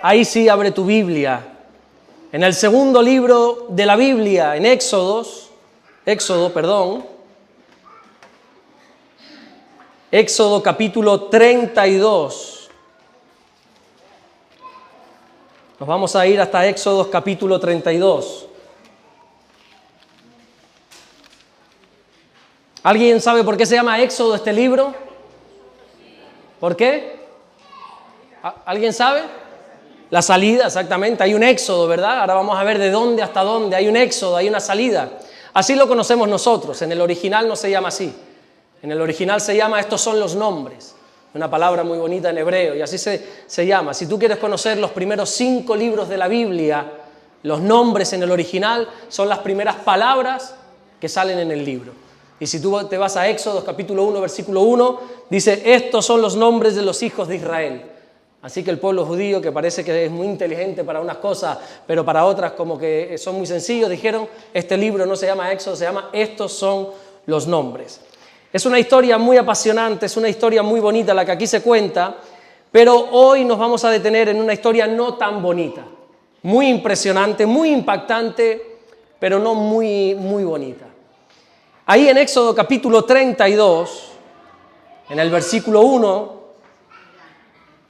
ahí sí abre tu Biblia. En el segundo libro de la Biblia, en Éxodo, capítulo 32. Nos vamos a ir hasta Éxodo capítulo 32. ¿Alguien sabe por qué se llama Éxodo este libro? ¿Por qué? ¿Alguien sabe? La salida, exactamente. Hay un éxodo, ¿verdad? Ahora vamos a ver de dónde hasta dónde. Hay un éxodo, hay una salida. Así lo conocemos nosotros. En el original no se llama así. En el original se llama estos son los nombres. Una palabra muy bonita en hebreo y así se llama. Si tú quieres conocer los primeros 5 libros de la Biblia, los nombres en el original son las primeras palabras que salen en el libro. Y si tú te vas a Éxodo capítulo 1, versículo 1, dice, estos son los nombres de los hijos de Israel. Así que el pueblo judío, que parece que es muy inteligente para unas cosas, pero para otras como que son muy sencillos, dijeron, este libro no se llama Éxodo, se llama Estos son los nombres. Es una historia muy apasionante, es una historia muy bonita la que aquí se cuenta, pero hoy nos vamos a detener en una historia no tan bonita, muy impresionante, muy impactante, pero no muy bonita. Ahí en Éxodo capítulo 32, en el versículo 1,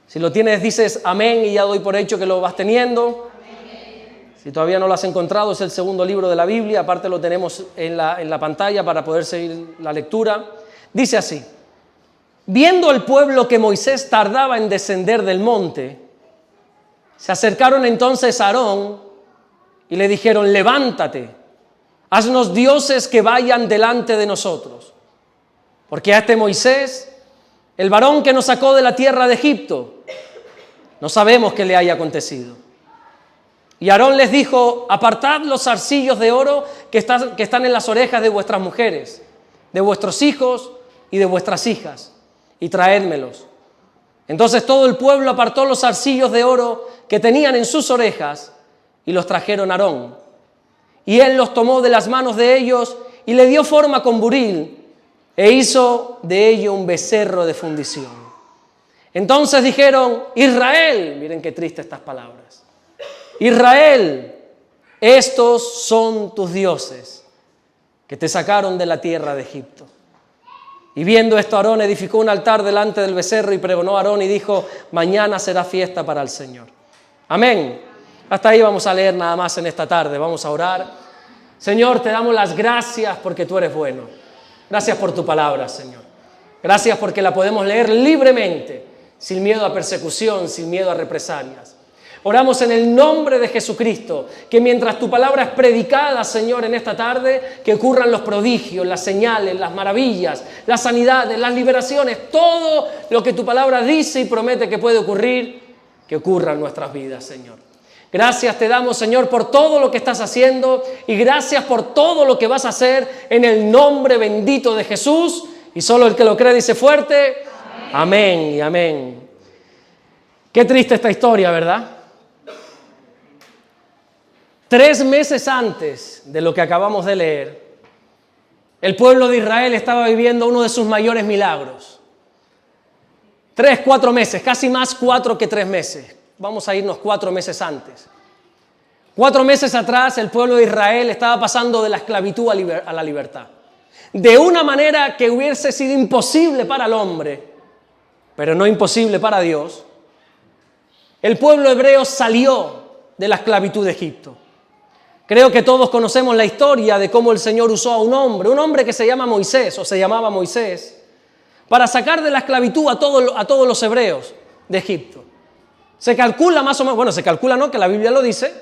si lo tienes dices amén y ya doy por hecho que lo vas teniendo. Amén. Si todavía no lo has encontrado, es el segundo libro de la Biblia, aparte lo tenemos en la pantalla para poder seguir la lectura. Dice así, viendo el pueblo que Moisés tardaba en descender del monte, se acercaron entonces a Aarón y le dijeron, levántate. Haznos dioses que vayan delante de nosotros, porque a este Moisés, el varón que nos sacó de la tierra de Egipto, no sabemos qué le haya acontecido. Y Aarón les dijo, apartad los zarcillos de oro que están en las orejas de vuestras mujeres, de vuestros hijos y de vuestras hijas, y traédmelos. Entonces todo el pueblo apartó los zarcillos de oro que tenían en sus orejas y los trajeron a Aarón. Y él los tomó de las manos de ellos y le dio forma con buril e hizo de ello un becerro de fundición. Entonces dijeron, Israel, miren qué triste estas palabras, Israel, estos son tus dioses que te sacaron de la tierra de Egipto. Y viendo esto, Aarón edificó un altar delante del becerro y pregonó a Aarón y dijo, mañana será fiesta para el Señor. Amén. Hasta ahí vamos a leer nada más en esta tarde, vamos a orar. Señor, te damos las gracias porque tú eres bueno. Gracias por tu palabra, Señor. Gracias porque la podemos leer libremente, sin miedo a persecución, sin miedo a represalias. Oramos en el nombre de Jesucristo, que mientras tu palabra es predicada, Señor, en esta tarde, que ocurran los prodigios, las señales, las maravillas, las sanidades, las liberaciones, todo lo que tu palabra dice y promete que puede ocurrir, que ocurra en nuestras vidas, Señor. Gracias te damos, Señor, por todo lo que estás haciendo y gracias por todo lo que vas a hacer en el nombre bendito de Jesús. Y solo el que lo cree dice fuerte, amén y amén. Qué triste esta historia, ¿verdad? 3 meses antes de lo que acabamos de leer, el pueblo de Israel estaba viviendo uno de sus mayores milagros. 3, 4 meses, casi más 4 que 3 meses. Vamos a irnos 4 meses antes. 4 meses atrás el pueblo de Israel estaba pasando de la esclavitud a la libertad. De una manera que hubiese sido imposible para el hombre, pero no imposible para Dios. El pueblo hebreo salió de la esclavitud de Egipto. Creo que todos conocemos la historia de cómo el Señor usó a un hombre que se llama Moisés, o se llamaba Moisés, para sacar de la esclavitud a todos los hebreos de Egipto. Se calcula más o menos, bueno, se calcula no, que la Biblia lo dice,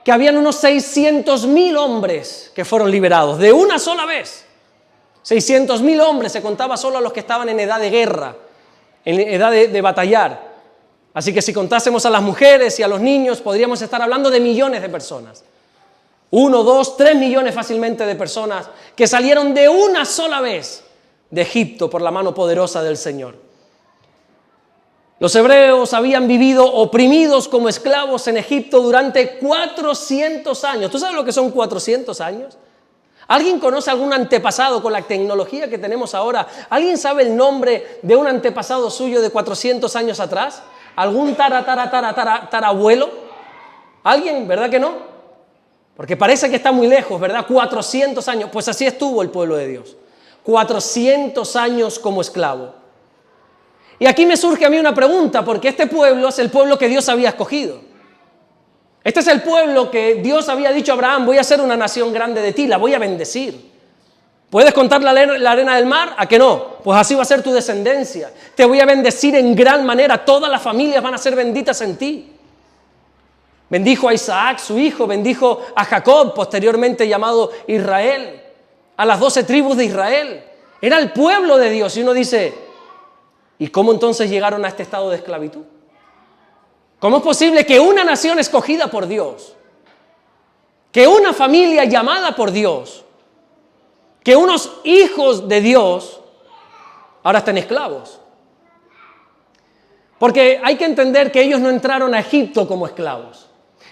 que habían unos 600.000 hombres que fueron liberados de una sola vez. 600.000 hombres, se contaba solo a los que estaban en edad de guerra, en edad de batallar. Así que si contásemos a las mujeres y a los niños, podríamos estar hablando de millones de personas. 1, 2, 3 millones fácilmente de personas que salieron de una sola vez de Egipto por la mano poderosa del Señor. Los hebreos habían vivido oprimidos como esclavos en Egipto durante 400 años. ¿Tú sabes lo que son 400 años? ¿Alguien conoce algún antepasado con la tecnología que tenemos ahora? ¿Alguien sabe el nombre de un antepasado suyo de 400 años atrás? ¿Algún tarabuelo? ¿Alguien? ¿Verdad que no? Porque parece que está muy lejos, ¿verdad? 400 años. Pues así estuvo el pueblo de Dios. 400 años como esclavo. Y aquí me surge a mí una pregunta, porque este pueblo es el pueblo que Dios había escogido. Este es el pueblo que Dios había dicho a Abraham: voy a hacer una nación grande de ti, la voy a bendecir. ¿Puedes contar la arena del mar? ¿A que no? Pues así va a ser tu descendencia. Te voy a bendecir en gran manera, todas las familias van a ser benditas en ti. Bendijo a Isaac, su hijo, bendijo a Jacob, posteriormente llamado Israel, a las 12 tribus de Israel. Era el pueblo de Dios. Y uno dice: ¿y cómo entonces llegaron a este estado de esclavitud? ¿Cómo es posible que una nación escogida por Dios, que una familia llamada por Dios, que unos hijos de Dios ahora estén esclavos? Porque hay que entender que ellos no entraron a Egipto como esclavos.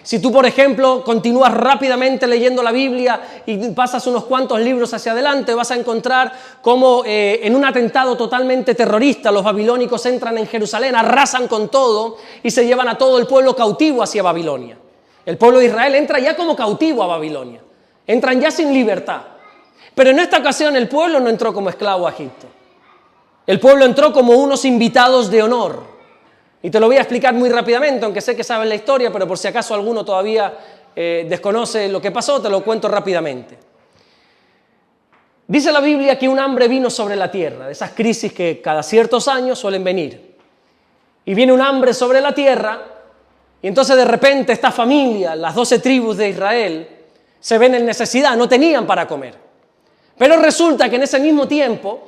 Si tú, por ejemplo, continúas rápidamente leyendo la Biblia y pasas unos cuantos libros hacia adelante, vas a encontrar cómo en un atentado totalmente terrorista los babilónicos entran en Jerusalén, arrasan con todo y se llevan a todo el pueblo cautivo hacia Babilonia. El pueblo de Israel entra ya como cautivo a Babilonia, entran ya sin libertad. Pero en esta ocasión el pueblo no entró como esclavo a Egipto. El pueblo entró como unos invitados de honor. Y te lo voy a explicar muy rápidamente, aunque sé que sabes la historia, pero por si acaso alguno todavía desconoce lo que pasó, te lo cuento rápidamente. Dice la Biblia que un hambre vino sobre la tierra, de esas crisis que cada ciertos años suelen venir. Y viene un hambre sobre la tierra, y entonces de repente esta familia, las 12 tribus de Israel, se ven en necesidad, no tenían para comer. Pero resulta que en ese mismo tiempo,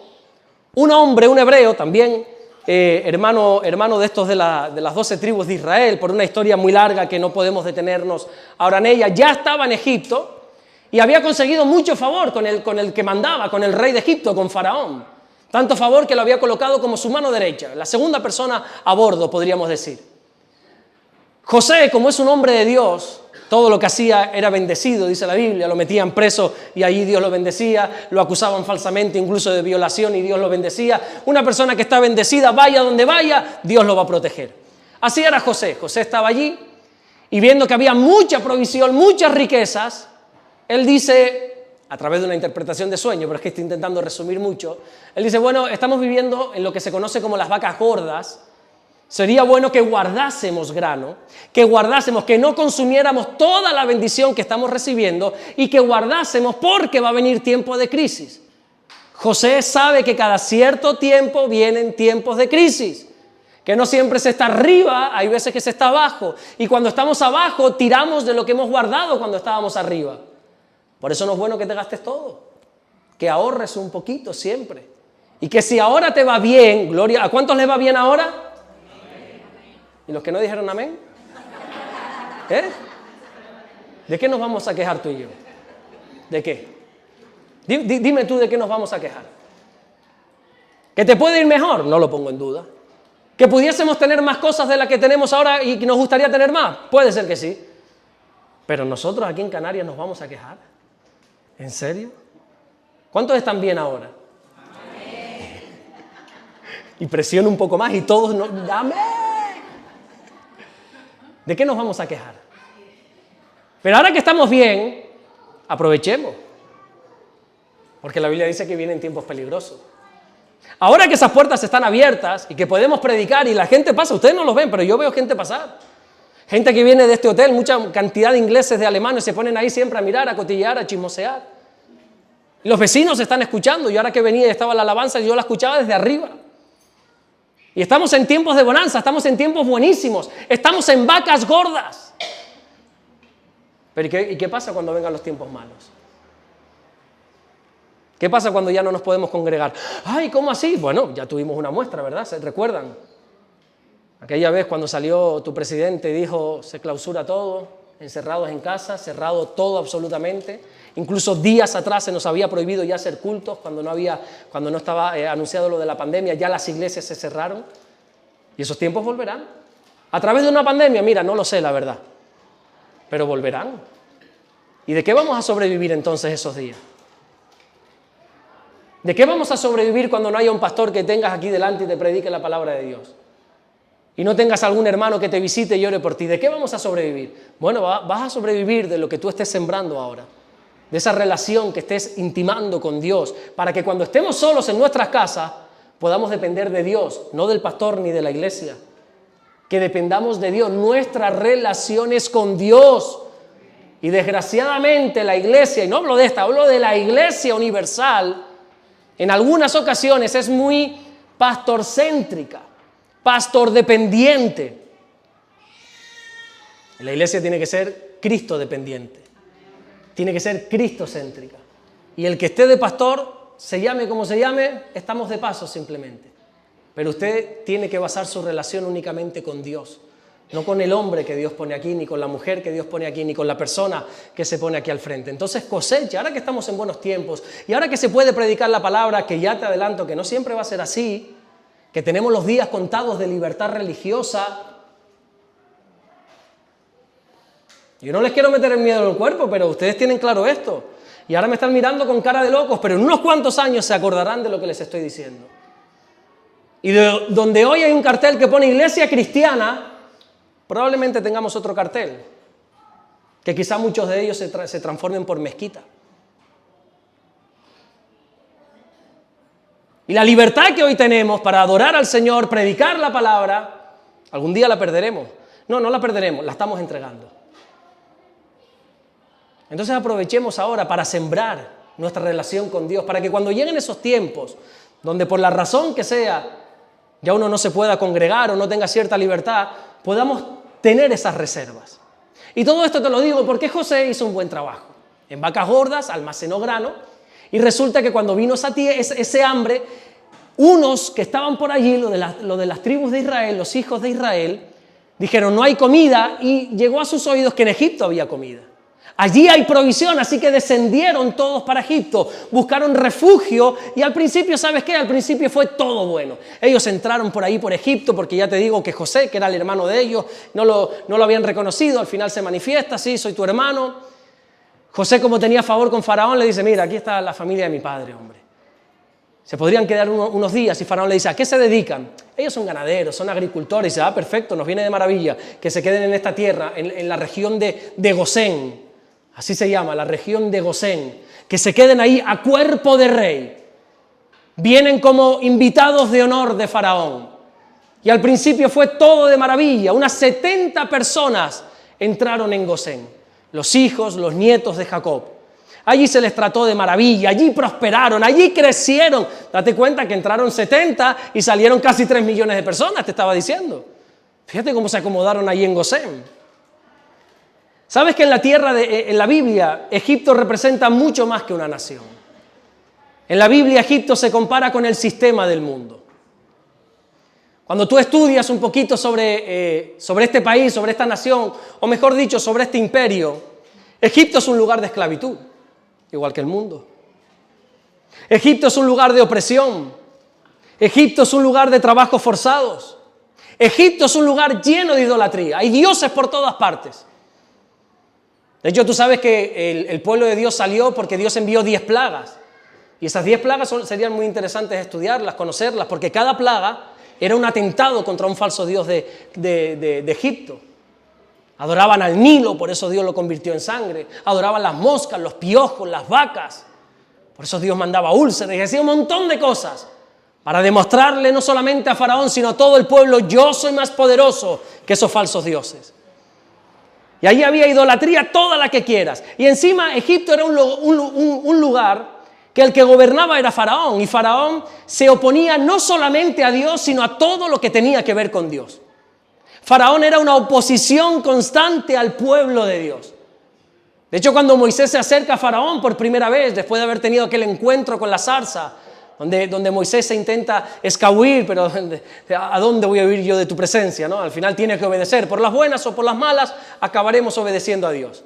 un hombre, un hebreo también, hermano de estos de las 12 tribus de Israel, por una historia muy larga que no podemos detenernos ahora en ella, ya estaba en Egipto y había conseguido mucho favor con el que mandaba, con el rey de Egipto, con Faraón. Tanto favor que lo había colocado como su mano derecha, la segunda persona a bordo, podríamos decir. José, como es un hombre de Dios, todo lo que hacía era bendecido, dice la Biblia, lo metían preso y allí Dios lo bendecía, lo acusaban falsamente incluso de violación y Dios lo bendecía. Una persona que está bendecida, vaya donde vaya, Dios lo va a proteger. Así era José. José estaba allí y viendo que había mucha provisión, muchas riquezas, él dice, a través de una interpretación de sueño, pero es que estoy intentando resumir mucho, él dice: bueno, estamos viviendo en lo que se conoce como las vacas gordas. Sería bueno que guardásemos grano, que no consumiéramos toda la bendición que estamos recibiendo y que guardásemos porque va a venir tiempo de crisis. José sabe que cada cierto tiempo vienen tiempos de crisis, que no siempre se está arriba, hay veces que se está abajo, y cuando estamos abajo tiramos de lo que hemos guardado cuando estábamos arriba. Por eso no es bueno que te gastes todo, que ahorres un poquito siempre, y que si ahora te va bien, gloria, ¿a cuántos les va bien ahora? ¿Y los que no dijeron amén? ¿De qué nos vamos a quejar tú y yo? ¿De qué? Dime tú de qué nos vamos a quejar. ¿Que te puede ir mejor? No lo pongo en duda. ¿Que pudiésemos tener más cosas de las que tenemos ahora y que nos gustaría tener más? Puede ser que sí. Pero nosotros aquí en Canarias nos vamos a quejar. ¿En serio? ¿Cuántos están bien ahora? Amén. Y presiona un poco más y todos nos... ¡Amén! ¿De qué nos vamos a quejar? Pero ahora que estamos bien, aprovechemos. Porque la Biblia dice que vienen tiempos peligrosos. Ahora que esas puertas están abiertas y que podemos predicar y la gente pasa, ustedes no los ven, pero yo veo gente pasar. Gente que viene de este hotel, mucha cantidad de ingleses, de alemanes, se ponen ahí siempre a mirar, a cotillear, a chismosear. Los vecinos están escuchando. Y ahora que venía y estaba la alabanza, yo la escuchaba desde arriba. Y estamos en tiempos de bonanza, estamos en tiempos buenísimos, estamos en vacas gordas. Pero ¿y qué pasa cuando vengan los tiempos malos? ¿Qué pasa cuando ya no nos podemos congregar? ¡Ay, cómo así! Bueno, ya tuvimos una muestra, ¿verdad? ¿Se recuerdan? Aquella vez cuando salió tu presidente y dijo: se clausura todo, encerrados en casa, cerrado todo absolutamente. Incluso días atrás se nos había prohibido ya hacer cultos cuando no estaba anunciado lo de la pandemia, ya las iglesias se cerraron. Y esos tiempos volverán. A través de una pandemia, mira, no lo sé la verdad, pero volverán. ¿Y de qué vamos a sobrevivir entonces esos días? ¿De qué vamos a sobrevivir cuando no haya un pastor que tengas aquí delante y te predique la palabra de Dios? y no tengas algún hermano que te visite y ore por ti, ¿de qué vamos a sobrevivir? Bueno, vas a sobrevivir de lo que tú estés sembrando ahora, de esa relación que estés intimando con Dios, para que cuando estemos solos en nuestras casas podamos depender de Dios, no del pastor ni de la iglesia. Que dependamos de Dios, nuestras relaciones con Dios. Y desgraciadamente la iglesia, y no hablo de esta, hablo de la iglesia universal, en algunas ocasiones es muy pastorcéntrica, pastor dependiente. La iglesia tiene que ser Cristo dependiente, tiene que ser cristocéntrica. Y el que esté de pastor, se llame como se llame, estamos de paso simplemente. Pero usted tiene que basar su relación únicamente con Dios, no con el hombre que Dios pone aquí, ni con la mujer que Dios pone aquí, ni con la persona que se pone aquí al frente. Entonces cosecha, ahora que estamos en buenos tiempos, y ahora que se puede predicar la palabra, que ya te adelanto que no siempre va a ser así, que tenemos los días contados de libertad religiosa. Yo no les quiero meter el miedo en el cuerpo, pero ustedes tienen claro esto. Y ahora me están mirando con cara de locos, pero en unos cuantos años se acordarán de lo que les estoy diciendo. Y donde hoy hay un cartel que pone iglesia cristiana, probablemente tengamos otro cartel, que quizá muchos de ellos se transformen por mezquita. Y la libertad que hoy tenemos para adorar al Señor, predicar la palabra, algún día la perderemos. No la perderemos, la estamos entregando. Entonces aprovechemos ahora para sembrar nuestra relación con Dios, para que cuando lleguen esos tiempos, donde por la razón que sea, ya uno no se pueda congregar o no tenga cierta libertad, podamos tener esas reservas. Y todo esto te lo digo porque José hizo un buen trabajo. En vacas gordas almacenó grano y resulta que cuando vino ese hambre, unos que estaban por allí, lo de las tribus de Israel, los hijos de Israel, dijeron no hay comida y llegó a sus oídos que en Egipto había comida. Allí hay provisión, así que descendieron todos para Egipto, buscaron refugio y al principio, ¿sabes qué? Al principio fue todo bueno. Ellos entraron por ahí por Egipto porque ya te digo que José, que era el hermano de ellos, no lo habían reconocido, al final se manifiesta, sí, soy tu hermano. José, como tenía favor con Faraón, le dice, mira, aquí está la familia de mi padre, hombre. Se podrían quedar unos días y Faraón le dice, ¿a qué se dedican? Ellos son ganaderos, son agricultores. Y dice, perfecto, nos viene de maravilla que se queden en esta tierra, en la región de Gosén. Así se llama, la región de Gosén, que se queden ahí a cuerpo de rey. Vienen como invitados de honor de Faraón. Y al principio fue todo de maravilla. Unas 70 personas entraron en Gosén. Los hijos, los nietos de Jacob. Allí se les trató de maravilla, allí prosperaron, allí crecieron. Date cuenta que entraron 70 y salieron casi 3 millones de personas, te estaba diciendo. Fíjate cómo se acomodaron allí en Gosén. ¿Sabes que en la Biblia, Egipto representa mucho más que una nación? En la Biblia, Egipto se compara con el sistema del mundo. Cuando tú estudias un poquito sobre este país, sobre esta nación, o mejor dicho, sobre este imperio, Egipto es un lugar de esclavitud, igual que el mundo. Egipto es un lugar de opresión. Egipto es un lugar de trabajos forzados. Egipto es un lugar lleno de idolatría. Hay dioses por todas partes. De hecho, tú sabes que el pueblo de Dios salió porque Dios envió 10 plagas. Y esas 10 plagas serían muy interesantes estudiarlas, conocerlas, porque cada plaga era un atentado contra un falso dios de Egipto. Adoraban al Nilo, por eso Dios lo convirtió en sangre. Adoraban las moscas, los piojos, las vacas. Por eso Dios mandaba úlceras y hacía un montón de cosas para demostrarle no solamente a Faraón, sino a todo el pueblo, yo soy más poderoso que esos falsos dioses. Y allí había idolatría toda la que quieras. Y encima Egipto era un lugar que el que gobernaba era Faraón. Y Faraón se oponía no solamente a Dios, sino a todo lo que tenía que ver con Dios. Faraón era una oposición constante al pueblo de Dios. De hecho, cuando Moisés se acerca a Faraón por primera vez, después de haber tenido aquel encuentro con la zarza, donde Moisés se intenta escabuir, pero ¿a dónde voy a huir yo de tu presencia? ¿No? Al final tiene que obedecer, por las buenas o por las malas, acabaremos obedeciendo a Dios.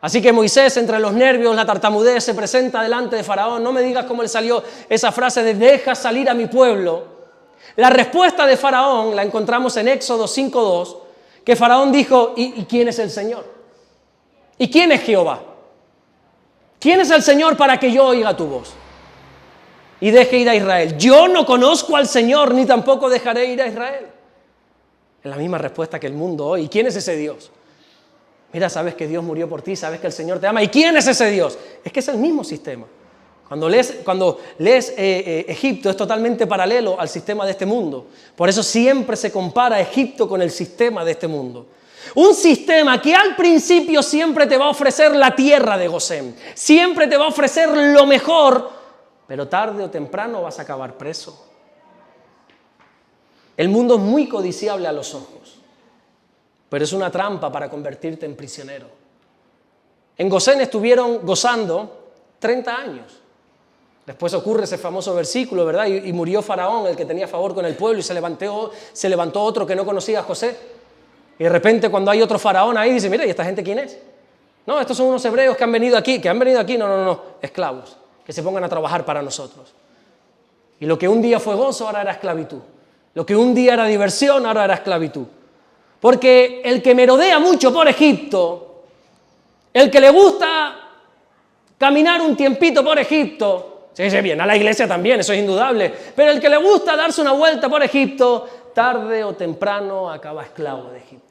Así que Moisés, entre los nervios, la tartamudez, se presenta delante de Faraón. No me digas cómo le salió esa frase de deja salir a mi pueblo. La respuesta de Faraón la encontramos en Éxodo 5:2, que Faraón dijo, ¿y quién es el Señor? ¿Y quién es Jehová? ¿Quién es el Señor para que yo oiga tu voz y deje ir a Israel? Yo no conozco al Señor, ni tampoco dejaré ir a Israel. Es la misma respuesta que el mundo hoy. ¿Y quién es ese Dios? Mira, sabes que Dios murió por ti, sabes que el Señor te ama. ¿Y quién es ese Dios? Es que es el mismo sistema. Cuando lees Egipto es totalmente paralelo al sistema de este mundo. Por eso siempre se compara Egipto con el sistema de este mundo. Un sistema que al principio siempre te va a ofrecer la tierra de Gosén. Siempre te va a ofrecer lo mejor, pero tarde o temprano vas a acabar preso. El mundo es muy codiciable a los ojos, pero es una trampa para convertirte en prisionero. En Gosén estuvieron gozando 30 años. Después ocurre ese famoso versículo, ¿verdad? Y murió Faraón, el que tenía favor con el pueblo, y se levantó otro que no conocía a José. Y de repente cuando hay otro faraón ahí, dice, mira, ¿y esta gente quién es? No, estos son unos hebreos que han venido aquí, no, esclavos, que se pongan a trabajar para nosotros. Y lo que un día fue gozo, ahora era esclavitud. Lo que un día era diversión, ahora era esclavitud. Porque el que merodea mucho por Egipto, el que le gusta caminar un tiempito por Egipto, sí, bien, a la iglesia también, eso es indudable, pero el que le gusta darse una vuelta por Egipto, tarde o temprano acaba esclavo de Egipto.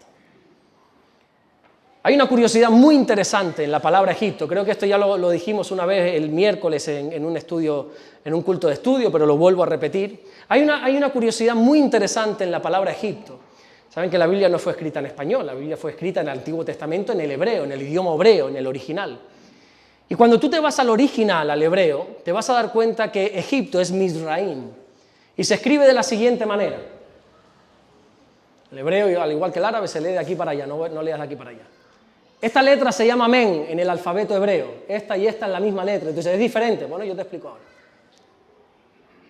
Hay una curiosidad muy interesante en la palabra Egipto. Creo que esto ya lo dijimos una vez el miércoles en un culto de estudio, pero lo vuelvo a repetir. Hay una curiosidad muy interesante en la palabra Egipto. Saben que la Biblia no fue escrita en español, la Biblia fue escrita en el Antiguo Testamento en el hebreo, en el idioma hebreo, en el original. Y cuando tú te vas al original, al hebreo, te vas a dar cuenta que Egipto es Mizraim. Y se escribe de la siguiente manera. El hebreo, al igual que el árabe, se lee de aquí para allá, no leas de aquí para allá. Esta letra se llama men en el alfabeto hebreo. Esta y esta es la misma letra. Entonces es diferente. Bueno, yo te explico ahora.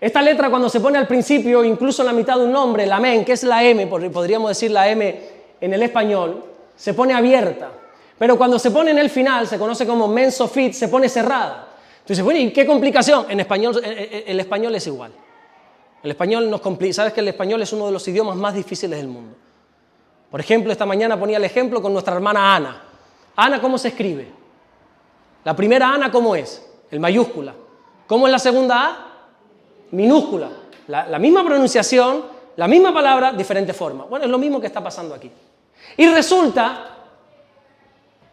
Esta letra cuando se pone al principio, incluso en la mitad de un nombre, la men, que es la M, podríamos decir la M en el español, se pone abierta. Pero cuando se pone en el final, se conoce como men sofit, se pone cerrada. Entonces, bueno, ¿y qué complicación? En español, el español es igual. El español nos complica. Sabes que el español es uno de los idiomas más difíciles del mundo. Por ejemplo, esta mañana ponía el ejemplo con nuestra hermana Ana. Ana, ¿cómo se escribe? La primera Ana, ¿cómo es? El mayúscula. ¿Cómo es la segunda A? Minúscula. La misma pronunciación, la misma palabra, diferente forma. Bueno, es lo mismo que está pasando aquí. Y resulta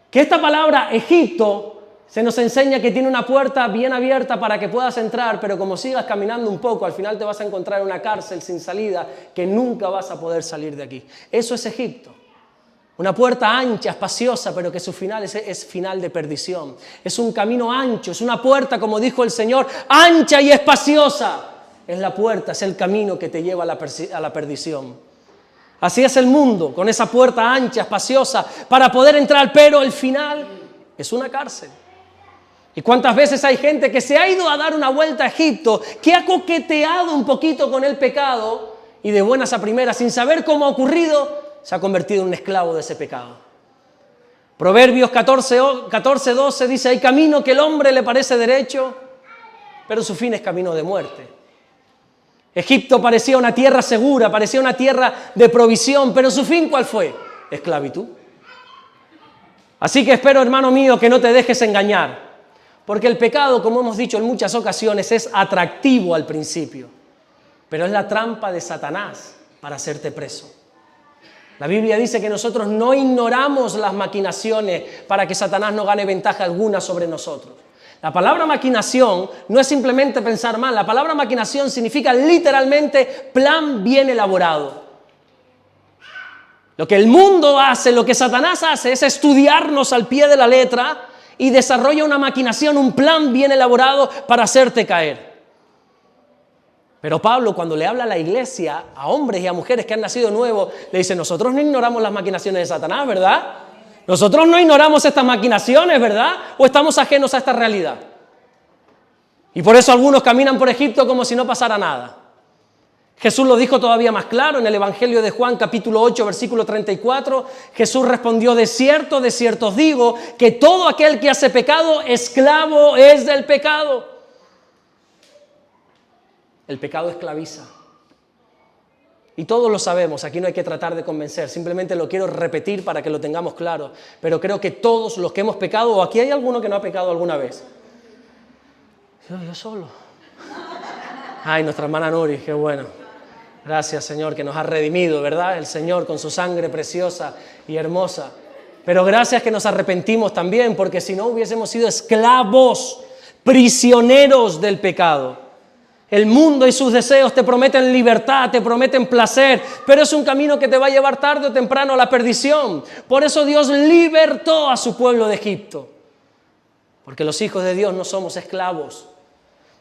que esta palabra Egipto se nos enseña que tiene una puerta bien abierta para que puedas entrar, pero como sigas caminando un poco, al final te vas a encontrar en una cárcel sin salida que nunca vas a poder salir de aquí. Eso es Egipto. Una puerta ancha, espaciosa, pero que su final es final de perdición. Es un camino ancho, es una puerta, como dijo el Señor, ancha y espaciosa. Es la puerta, es el camino que te lleva a la perdición. Así es el mundo, con esa puerta ancha, espaciosa, para poder entrar, pero el final es una cárcel. ¿Y cuántas veces hay gente que se ha ido a dar una vuelta a Egipto, que ha coqueteado un poquito con el pecado y de buenas a primeras, sin saber cómo ha ocurrido, se ha convertido en un esclavo de ese pecado? Proverbios 14:12 dice, hay camino que el hombre le parece derecho, pero su fin es camino de muerte. Egipto parecía una tierra segura, parecía una tierra de provisión, pero su fin, ¿cuál fue? Esclavitud. Así que espero, hermano mío, que no te dejes engañar, porque el pecado, como hemos dicho en muchas ocasiones, es atractivo al principio, pero es la trampa de Satanás para hacerte preso. La Biblia dice que nosotros no ignoramos las maquinaciones para que Satanás no gane ventaja alguna sobre nosotros. La palabra maquinación no es simplemente pensar mal. La palabra maquinación significa literalmente plan bien elaborado. Lo que el mundo hace, lo que Satanás hace es estudiarnos al pie de la letra y desarrolla una maquinación, un plan bien elaborado para hacerte caer. Pero Pablo, cuando le habla a la iglesia, a hombres y a mujeres que han nacido nuevos, le dice, nosotros no ignoramos las maquinaciones de Satanás, ¿verdad? Nosotros no ignoramos estas maquinaciones, ¿verdad? ¿O estamos ajenos a esta realidad? Y por eso algunos caminan por Egipto como si no pasara nada. Jesús lo dijo todavía más claro en el Evangelio de Juan, capítulo 8, versículo 34. Jesús respondió, de cierto os digo, que todo aquel que hace pecado, esclavo es del pecado. El pecado esclaviza. Y todos lo sabemos, aquí no hay que tratar de convencer, simplemente lo quiero repetir para que lo tengamos claro. Pero creo que todos los que hemos pecado, o aquí hay alguno que no ha pecado alguna vez. Yo solo. Ay, nuestra hermana Nuri, qué bueno. Gracias, Señor, que nos ha redimido, ¿verdad? El Señor con su sangre preciosa y hermosa. Pero gracias que nos arrepentimos también, porque si no hubiésemos sido esclavos, prisioneros del pecado. El mundo y sus deseos te prometen libertad, te prometen placer, pero es un camino que te va a llevar tarde o temprano a la perdición. Por eso Dios libertó a su pueblo de Egipto, porque los hijos de Dios no somos esclavos.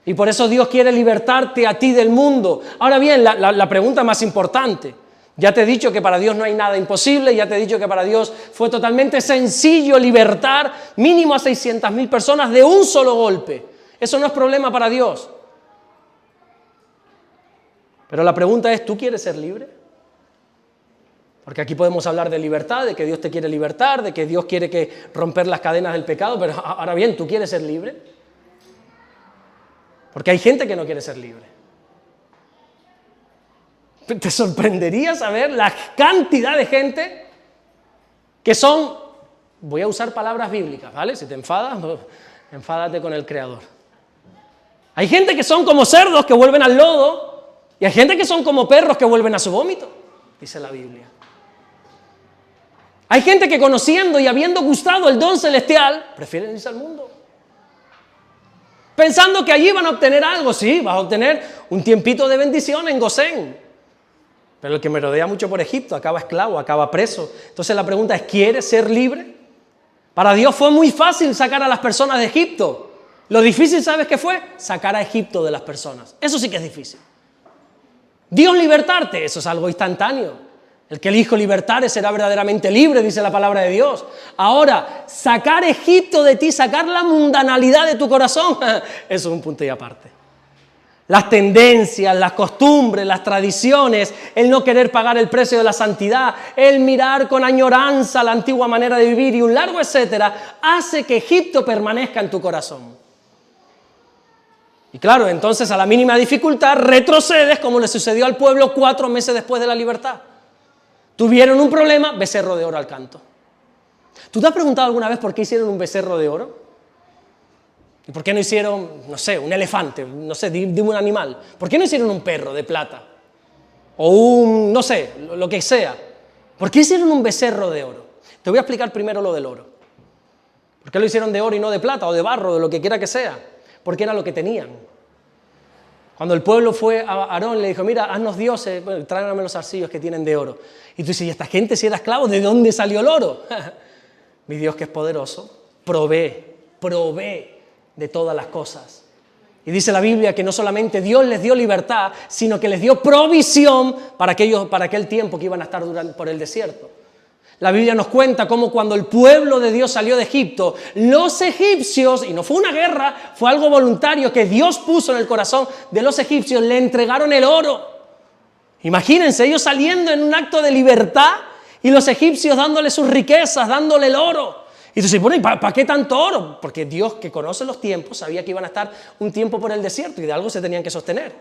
Y por eso Dios quiere libertarte a ti del mundo. Ahora bien, la pregunta más importante. Ya te he dicho que para Dios no hay nada imposible, ya te he dicho que para Dios fue totalmente sencillo libertar mínimo a 600,000 personas de un solo golpe. Eso no es problema para Dios. Pero la pregunta es, ¿tú quieres ser libre? Porque aquí podemos hablar de libertad, de que Dios te quiere libertar, de que Dios quiere que romper las cadenas del pecado, pero ahora bien, ¿tú quieres ser libre? Porque hay gente que no quiere ser libre. Te sorprendería saber la cantidad de gente que son, voy a usar palabras bíblicas, ¿vale? Si te enfadas, enfádate con el Creador. Hay gente que son como cerdos que vuelven al lodo y hay gente que son como perros que vuelven a su vómito, dice la Biblia. Hay gente que conociendo y habiendo gustado el don celestial, prefieren irse al mundo. Pensando que allí van a obtener algo, sí, vas a obtener un tiempito de bendición en Gosén. Pero el que me rodea mucho por Egipto acaba esclavo, acaba preso. Entonces la pregunta es, ¿quieres ser libre? Para Dios fue muy fácil sacar a las personas de Egipto. Lo difícil, ¿sabes qué fue? Sacar a Egipto de las personas. Eso sí que es difícil. Dios libertarte, eso es algo instantáneo. El que elijo libertar será verdaderamente libre, dice la palabra de Dios. Ahora, sacar Egipto de ti, sacar la mundanalidad de tu corazón, eso es un punto y aparte. Las tendencias, las costumbres, las tradiciones, el no querer pagar el precio de la santidad, el mirar con añoranza la antigua manera de vivir y un largo etcétera, hace que Egipto permanezca en tu corazón. Y claro, entonces a la mínima dificultad retrocedes como le sucedió al pueblo 4 meses después de la libertad. Tuvieron un problema, becerro de oro al canto. ¿Tú te has preguntado alguna vez por qué hicieron un becerro de oro? ¿Y por qué no hicieron, no sé, un elefante? No sé, dime un animal. ¿Por qué no hicieron un perro de plata? O un, no sé, lo que sea. ¿Por qué hicieron un becerro de oro? Te voy a explicar primero lo del oro. ¿Por qué lo hicieron de oro y no de plata o de barro, de lo que quiera que sea? Porque era lo que tenían. Cuando el pueblo fue a Aarón, le dijo, mira, haznos dioses, bueno, tráiganme los arcillos que tienen de oro. Y tú dices, ¿y esta gente si era esclavo? ¿De dónde salió el oro? Mi Dios que es poderoso, provee de todas las cosas. Y dice la Biblia que no solamente Dios les dio libertad, sino que les dio provisión para aquel tiempo que iban a estar por el desierto. La Biblia nos cuenta cómo cuando el pueblo de Dios salió de Egipto, los egipcios, y no fue una guerra, fue algo voluntario que Dios puso en el corazón de los egipcios, le entregaron el oro. Imagínense, ellos saliendo en un acto de libertad y los egipcios dándole sus riquezas, dándole el oro. Y tú dices, bueno, ¿y para qué tanto oro? Porque Dios, que conoce los tiempos, sabía que iban a estar un tiempo por el desierto y de algo se tenían que sostener.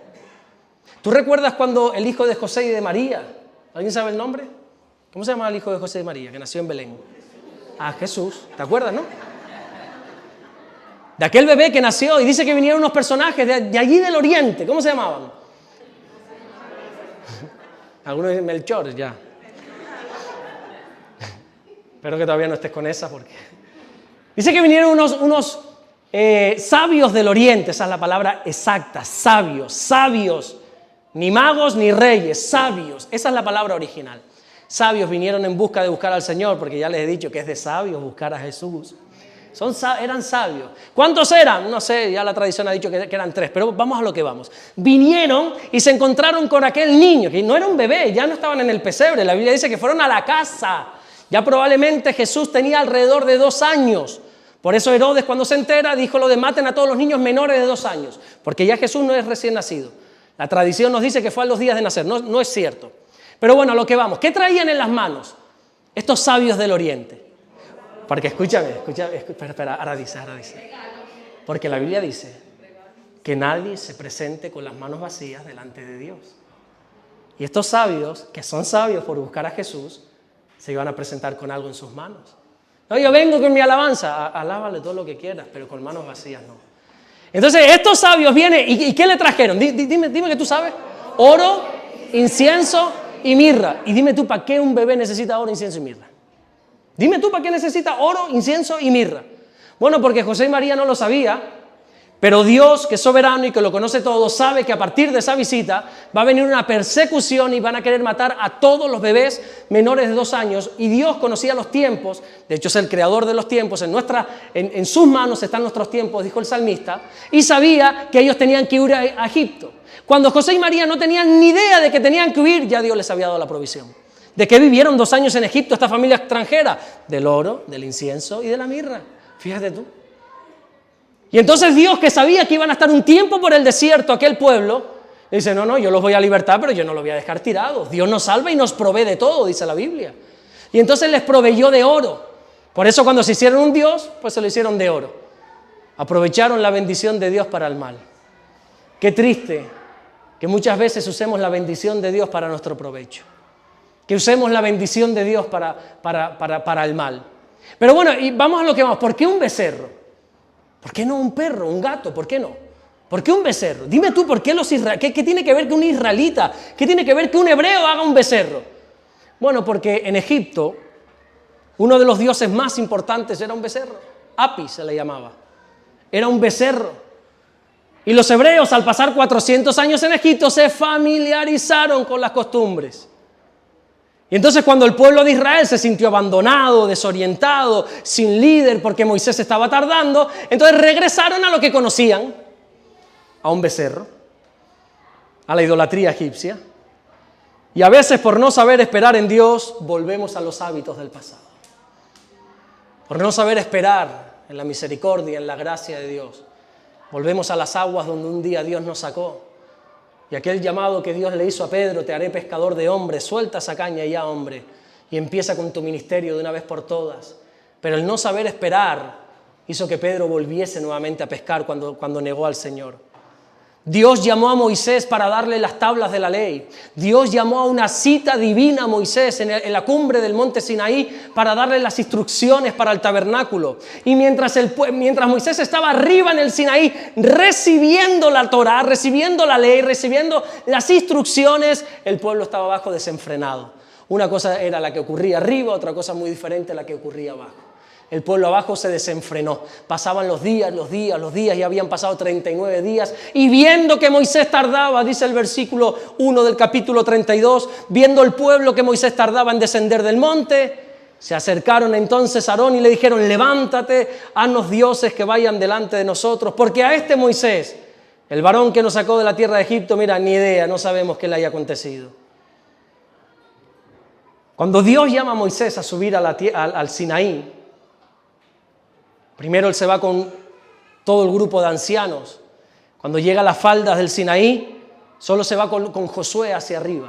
¿Tú recuerdas cuando el hijo de José y de María, ¿alguien sabe el nombre? ¿Cómo se llama el hijo de José y María, que nació en Belén? Ah, Jesús, ¿te acuerdas, no? De aquel bebé que nació, y dice que vinieron unos personajes de allí del oriente, ¿cómo se llamaban? Algunos dicen Melchor, ya. Espero que todavía no estés con esa, porque... Dice que vinieron unos sabios del oriente, esa es la palabra exacta, sabios, ni magos ni reyes, sabios, esa es la palabra original. Sabios vinieron en busca de buscar al Señor, porque ya les he dicho que es de sabios buscar a Jesús. Eran sabios. ¿Cuántos eran? No sé, ya la tradición ha dicho que eran 3, pero vamos a lo que vamos. Vinieron y se encontraron con aquel niño, que no era un bebé, ya no estaban en el pesebre. La Biblia dice que fueron a la casa. Ya probablemente Jesús tenía alrededor de 2 años. Por eso Herodes, cuando se entera, dijo lo de maten a todos los niños menores de 2 años, porque ya Jesús no es recién nacido. La tradición nos dice que fue a los días de nacer, no es cierto. Pero bueno, a lo que vamos. ¿Qué traían en las manos estos sabios del oriente? Porque escúchame, espera, ahora dice. Porque la Biblia dice que nadie se presente con las manos vacías delante de Dios. Y estos sabios, que son sabios por buscar a Jesús, se iban a presentar con algo en sus manos. No, yo vengo con mi alabanza, alábale todo lo que quieras, pero con manos vacías no. Entonces estos sabios vienen, ¿y qué le trajeron? Dime que tú sabes. Oro, incienso y mirra. Y dime tú, ¿para qué un bebé necesita oro, incienso y mirra? Dime tú, ¿para qué necesita oro, incienso y mirra? Bueno, porque José y María no lo sabía, pero Dios, que es soberano y que lo conoce todo, sabe que a partir de esa visita va a venir una persecución y van a querer matar a todos los bebés menores de 2 años. Y Dios conocía los tiempos, de hecho es el creador de los tiempos, en sus manos están nuestros tiempos, dijo el salmista, y sabía que ellos tenían que huir a Egipto. Cuando José y María no tenían ni idea de que tenían que huir, ya Dios les había dado la provisión. ¿De qué vivieron 2 años en Egipto esta familia extranjera? Del oro, del incienso y de la mirra. Fíjate tú. Y entonces Dios, que sabía que iban a estar un tiempo por el desierto aquel pueblo, dice, no, yo los voy a libertar, pero yo no los voy a dejar tirados. Dios nos salva y nos provee de todo, dice la Biblia. Y entonces les proveyó de oro. Por eso cuando se hicieron un Dios, pues se lo hicieron de oro. Aprovecharon la bendición de Dios para el mal. Qué triste que muchas veces usemos la bendición de Dios para nuestro provecho. Que usemos la bendición de Dios para el mal. Pero bueno, y vamos a lo que vamos. ¿Por qué un becerro? ¿Por qué no un perro, un gato? ¿Por qué no? ¿Por qué un becerro? Dime tú, ¿por qué qué tiene que ver que un israelita, qué tiene que ver que un hebreo haga un becerro? Bueno, porque en Egipto uno de los dioses más importantes era un becerro. Apis se le llamaba. Era un becerro. Y los hebreos, al pasar 400 años en Egipto, se familiarizaron con las costumbres. Y entonces cuando el pueblo de Israel se sintió abandonado, desorientado, sin líder porque Moisés estaba tardando, entonces regresaron a lo que conocían, a un becerro, a la idolatría egipcia. Y a veces por no saber esperar en Dios, volvemos a los hábitos del pasado. Por no saber esperar en la misericordia, en la gracia de Dios, volvemos a las aguas donde un día Dios nos sacó. Y aquel llamado que Dios le hizo a Pedro, te haré pescador de hombres, suelta esa caña ya, hombre, y empieza con tu ministerio de una vez por todas. Pero el no saber esperar hizo que Pedro volviese nuevamente a pescar cuando negó al Señor. Dios llamó a Moisés para darle las tablas de la ley. Dios llamó a una cita divina a Moisés en la cumbre del monte Sinaí para darle las instrucciones para el tabernáculo. Y mientras Moisés estaba arriba en el Sinaí recibiendo la Torá, recibiendo la ley, recibiendo las instrucciones, el pueblo estaba abajo desenfrenado. Una cosa era la que ocurría arriba, otra cosa muy diferente la que ocurría abajo. El pueblo abajo se desenfrenó. Pasaban los días, y habían pasado 39 días. Y viendo que Moisés tardaba, dice el versículo 1 del capítulo 32, viendo el pueblo que Moisés tardaba en descender del monte, se acercaron entonces a Aarón y le dijeron, levántate, haznos dioses que vayan delante de nosotros, porque a este Moisés, el varón que nos sacó de la tierra de Egipto, mira, ni idea, no sabemos qué le haya acontecido. Cuando Dios llama a Moisés a subir al Sinaí, primero él se va con todo el grupo de ancianos. Cuando llega a las faldas del Sinaí, solo se va con Josué hacia arriba.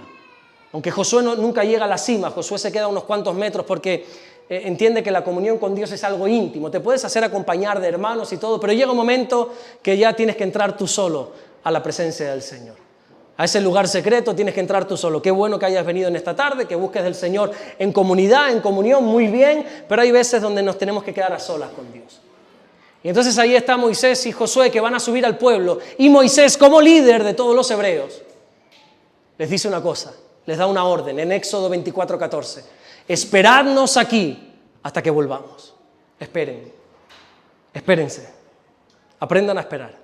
Aunque Josué nunca llega a la cima, Josué se queda unos cuantos metros porque entiende que la comunión con Dios es algo íntimo. Te puedes hacer acompañar de hermanos y todo, pero llega un momento que ya tienes que entrar tú solo a la presencia del Señor. A ese lugar secreto tienes que entrar tú solo. Qué bueno que hayas venido en esta tarde, que busques del Señor en comunidad, en comunión, muy bien, pero hay veces donde nos tenemos que quedar a solas con Dios. Y entonces ahí está Moisés y Josué que van a subir al pueblo. Y Moisés, como líder de todos los hebreos, les dice una cosa, les da una orden en Éxodo 24:14. Esperadnos aquí hasta que volvamos. Espérense. Aprendan a esperar.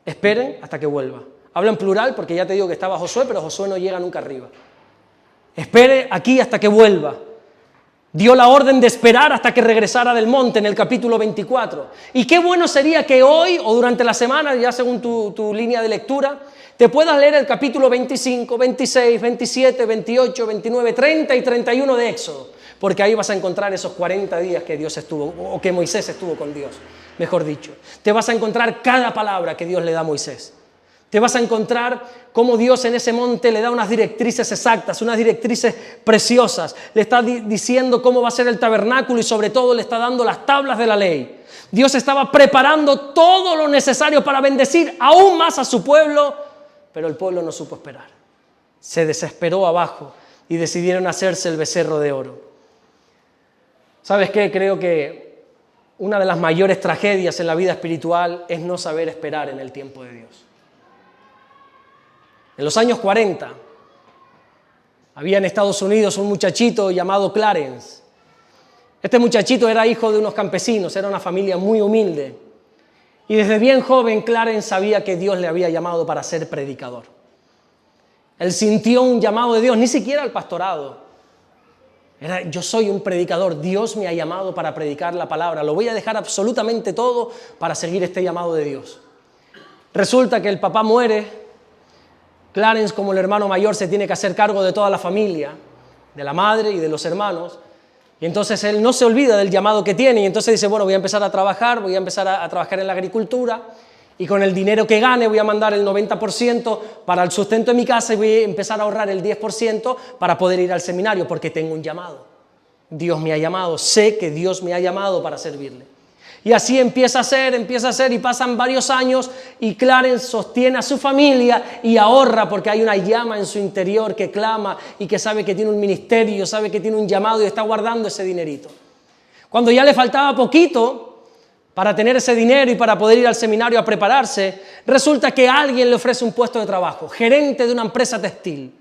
Esperen hasta que vuelva. Hablo en plural porque ya te digo que estaba Josué, pero Josué no llega nunca arriba. Espere aquí hasta que vuelva. Dio la orden de esperar hasta que regresara del monte en el capítulo 24. Y qué bueno sería que hoy o durante la semana, ya según tu línea de lectura, te puedas leer el capítulo 25, 26, 27, 28, 29, 30 y 31 de Éxodo. Porque ahí vas a encontrar esos 40 días que Dios estuvo, o que Moisés estuvo con Dios, mejor dicho. Te vas a encontrar cada palabra que Dios le da a Moisés. Te vas a encontrar cómo Dios en ese monte le da unas directrices exactas, unas directrices preciosas. Le está diciendo cómo va a ser el tabernáculo y sobre todo le está dando las tablas de la ley. Dios estaba preparando todo lo necesario para bendecir aún más a su pueblo, pero el pueblo no supo esperar. Se desesperó abajo y decidieron hacerse el becerro de oro. ¿Sabes qué? Creo que una de las mayores tragedias en la vida espiritual es no saber esperar en el tiempo de Dios. En los años 40, Había en Estados Unidos un muchachito llamado Clarence. Este muchachito era hijo de unos campesinos, era una familia muy humilde. Y desde bien joven Clarence sabía que Dios le había llamado para ser predicador. Él sintió un llamado de Dios, ni siquiera al pastorado. Yo soy un predicador, Dios me ha llamado para predicar la palabra. Lo voy a dejar absolutamente todo para seguir este llamado de Dios. Resulta que el papá muere. Clarence, como el hermano mayor, se tiene que hacer cargo de toda la familia, de la madre y de los hermanos. Y entonces él no se olvida del llamado que tiene y entonces dice, bueno, voy a empezar a trabajar, voy a empezar a trabajar en la agricultura y con el dinero que gane voy a mandar el 90% para el sustento de mi casa y voy a empezar a ahorrar el 10% para poder ir al seminario porque tengo un llamado. Dios me ha llamado, sé que Dios me ha llamado para servirle. Y así empieza a ser y pasan varios años y Clarence sostiene a su familia y ahorra porque hay una llama en su interior que clama y que sabe que tiene un ministerio, sabe que tiene un llamado y está guardando ese dinerito. Cuando ya le faltaba poquito para tener ese dinero y para poder ir al seminario a prepararse, resulta que alguien le ofrece un puesto de trabajo, gerente de una empresa textil.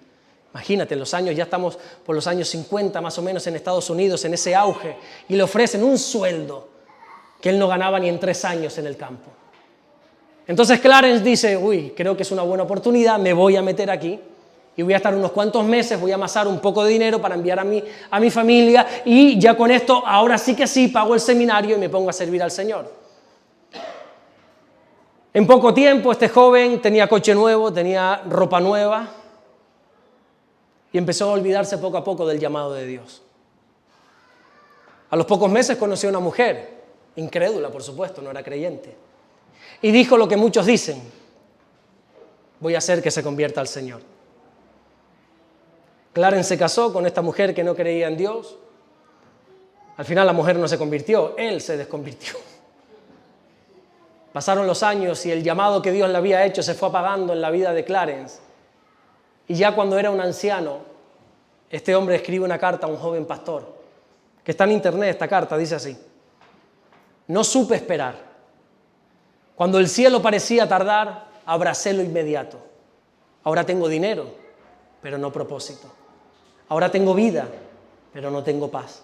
Imagínate, en los años, ya estamos por los años 50 más o menos en Estados Unidos, en ese auge, y le ofrecen un sueldo que él no ganaba ni en 3 años en el campo. Entonces Clarence dice, creo que es una buena oportunidad, me voy a meter aquí y voy a estar unos cuantos meses, voy a amasar un poco de dinero para enviar a mi familia y ya con esto, ahora sí que sí, pago el seminario y me pongo a servir al Señor. En poco tiempo este joven tenía coche nuevo, tenía ropa nueva y empezó a olvidarse poco a poco del llamado de Dios. A los pocos meses conoció a una mujer, incrédula, por supuesto, no era creyente. Y dijo lo que muchos dicen, voy a hacer que se convierta al Señor. Clarence se casó con esta mujer que no creía en Dios. Al final la mujer no se convirtió, él se desconvirtió. Pasaron los años y el llamado que Dios le había hecho se fue apagando en la vida de Clarence. Y ya cuando era un anciano, este hombre escribe una carta a un joven pastor, que está en internet, esta carta dice así: no supe esperar. Cuando el cielo parecía tardar, abracé lo inmediato. Ahora tengo dinero, pero no propósito. Ahora tengo vida, pero no tengo paz.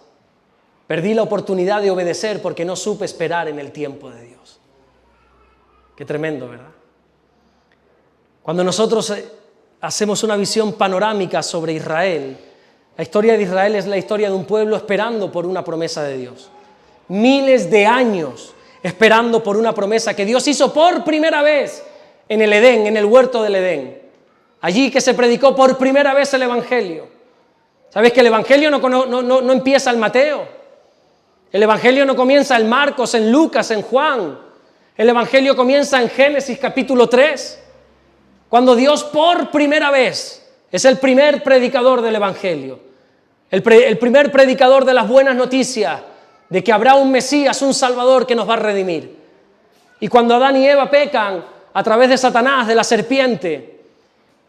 Perdí la oportunidad de obedecer porque no supe esperar en el tiempo de Dios. Qué tremendo, ¿verdad? Cuando nosotros hacemos una visión panorámica sobre Israel, la historia de Israel es la historia de un pueblo esperando por una promesa de Dios. Miles de años esperando por una promesa que Dios hizo por primera vez en el Edén, en el huerto del Edén. Allí que se predicó por primera vez el Evangelio. ¿Sabes que el Evangelio no empieza en Mateo? El Evangelio no comienza en Marcos, en Lucas, en Juan. El Evangelio comienza en Génesis capítulo 3, cuando Dios por primera vez es el primer predicador del Evangelio. El primer predicador de las buenas noticias, de que habrá un Mesías, un Salvador que nos va a redimir. Y cuando Adán y Eva pecan a través de Satanás, de la serpiente,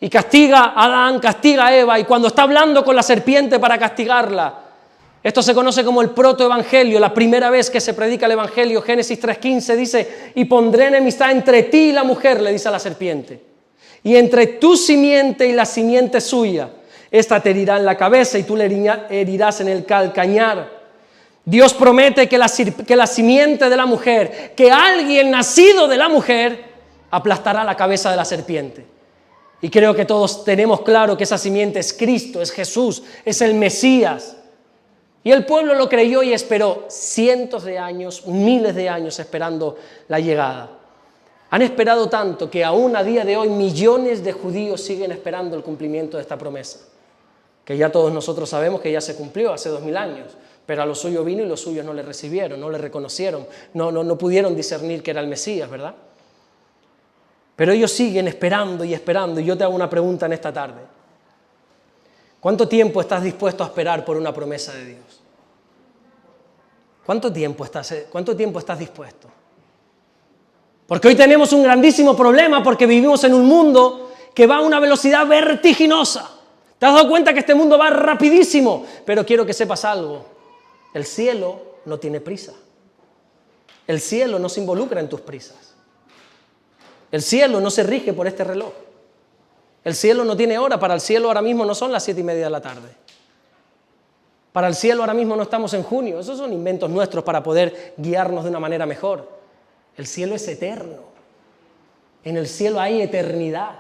y castiga a Adán, castiga a Eva, y cuando está hablando con la serpiente para castigarla, esto se conoce como el protoevangelio, la primera vez que se predica el Evangelio. Génesis 3:15 dice, y pondré enemistad entre ti y la mujer, le dice a la serpiente, y entre tu simiente y la simiente suya, esta te herirá en la cabeza y tú le herirás en el calcañar. Dios promete que la simiente de la mujer, que alguien nacido de la mujer, aplastará la cabeza de la serpiente. Y creo que todos tenemos claro que esa simiente es Cristo, es Jesús, es el Mesías. Y el pueblo lo creyó y esperó cientos de años, miles de años esperando la llegada. Han esperado tanto que aún a día de hoy millones de judíos siguen esperando el cumplimiento de esta promesa, que ya todos nosotros sabemos que ya se cumplió hace 2000 años. Pero a lo suyo vino y los suyos no le recibieron, no le reconocieron, no pudieron discernir que era el Mesías, ¿verdad? Pero ellos siguen esperando y esperando. Y yo te hago una pregunta en esta tarde. ¿Cuánto tiempo estás dispuesto a esperar por una promesa de Dios? ¿Cuánto tiempo estás dispuesto? Porque hoy tenemos un grandísimo problema porque vivimos en un mundo que va a una velocidad vertiginosa. ¿Te has dado cuenta que este mundo va rapidísimo? Pero quiero que sepas algo. El cielo no tiene prisa. El cielo no se involucra en tus prisas. El cielo no se rige por este reloj. El cielo no tiene hora, para el cielo ahora mismo no son las 7:30 de la tarde. Para el cielo ahora mismo no estamos en junio, esos son inventos nuestros para poder guiarnos de una manera mejor. El cielo es eterno, en el cielo hay eternidad,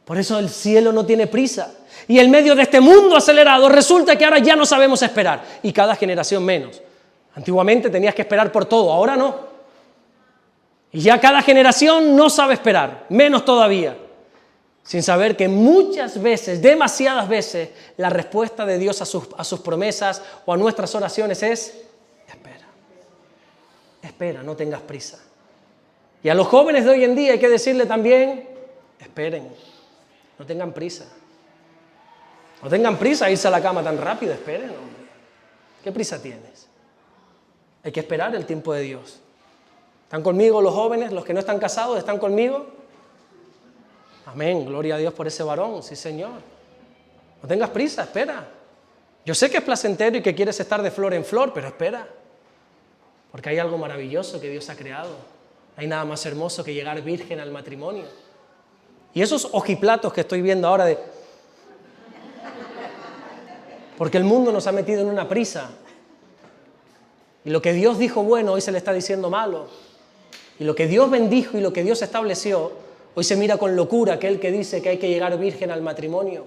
por eso el cielo no tiene prisa. Y en medio de este mundo acelerado resulta que ahora ya no sabemos esperar, y cada generación menos. Antiguamente tenías que esperar por todo, ahora no. Y ya cada generación no sabe esperar, menos todavía. Sin saber que muchas veces, demasiadas veces, la respuesta de Dios a sus promesas o a nuestras oraciones es: espera, espera, no tengas prisa. Y a los jóvenes de hoy en día hay que decirle también: esperen, no tengan prisa. No tengan prisa a irse a la cama tan rápido, esperen, hombre. ¿Qué prisa tienes? Hay que esperar el tiempo de Dios. ¿Están conmigo los jóvenes, los que no están casados, están conmigo? Amén, gloria a Dios por ese varón, sí Señor. No tengas prisa, espera. Yo sé que es placentero y que quieres estar de flor en flor, pero espera. Porque hay algo maravilloso que Dios ha creado. No hay nada más hermoso que llegar virgen al matrimonio. Y esos ojiplatos que estoy viendo ahora de... Porque el mundo nos ha metido en una prisa. Y lo que Dios dijo bueno, hoy se le está diciendo malo. Y lo que Dios bendijo y lo que Dios estableció, hoy se mira con locura aquel que dice que hay que llegar virgen al matrimonio.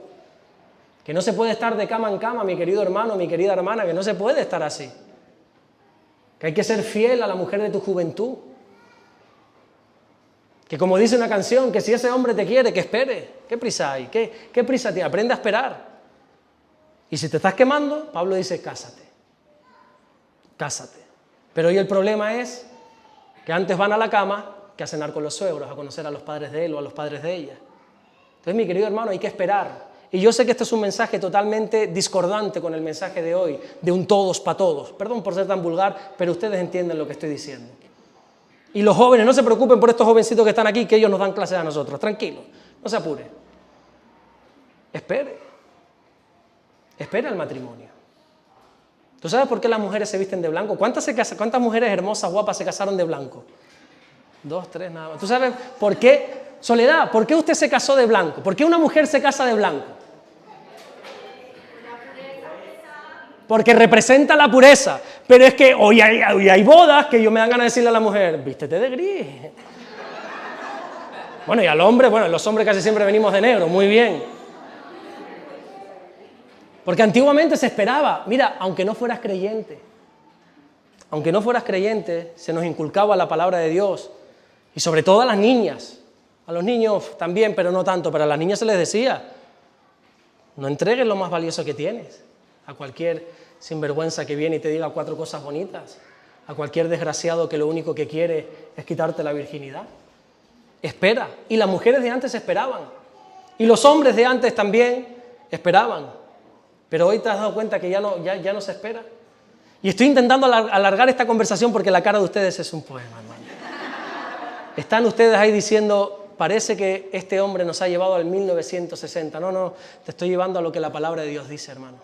Que no se puede estar de cama en cama, mi querido hermano, mi querida hermana, que no se puede estar así. Que hay que ser fiel a la mujer de tu juventud. Que como dice una canción, que si ese hombre te quiere, que espere. ¿Qué prisa hay? ¿Qué prisa tiene? Aprende a esperar. Y si te estás quemando, Pablo dice: cásate. Cásate. Pero hoy el problema es que antes van a la cama que a cenar con los suegros, a conocer a los padres de él o a los padres de ella. Entonces, mi querido hermano, hay que esperar. Y yo sé que este es un mensaje totalmente discordante con el mensaje de hoy, de un todos para todos. Perdón por ser tan vulgar, pero ustedes entienden lo que estoy diciendo. Y los jóvenes, no se preocupen por estos jovencitos que están aquí, que ellos nos dan clases a nosotros. Tranquilos, no se apure. Espere. Espere el matrimonio. ¿Tú sabes por qué las mujeres se visten de blanco? ¿Cuántas mujeres hermosas, guapas se casaron de blanco? 2, 3, nada más. ¿Tú sabes por qué? Soledad, ¿por qué usted se casó de blanco? ¿Por qué una mujer se casa de blanco? Porque representa la pureza. Pero es que hoy hay bodas que yo me dan ganas de decirle a la mujer: vístete de gris. Bueno, y al hombre, bueno, los hombres casi siempre venimos de negro, muy bien. Porque antiguamente se esperaba, mira, aunque no fueras creyente, se nos inculcaba la palabra de Dios. Y sobre todo a las niñas, a los niños también, pero no tanto, pero a las niñas se les decía: no entregues lo más valioso que tienes a cualquier sinvergüenza que viene y te diga 4 cosas bonitas, a cualquier desgraciado que lo único que quiere es quitarte la virginidad. Espera. Y las mujeres de antes esperaban. Y los hombres de antes también esperaban. Pero hoy te has dado cuenta que ya no se espera. Y estoy intentando alargar esta conversación porque la cara de ustedes es un poema, hermano. Están ustedes ahí diciendo: parece que este hombre nos ha llevado al 1960. No, te estoy llevando a lo que la palabra de Dios dice, hermano.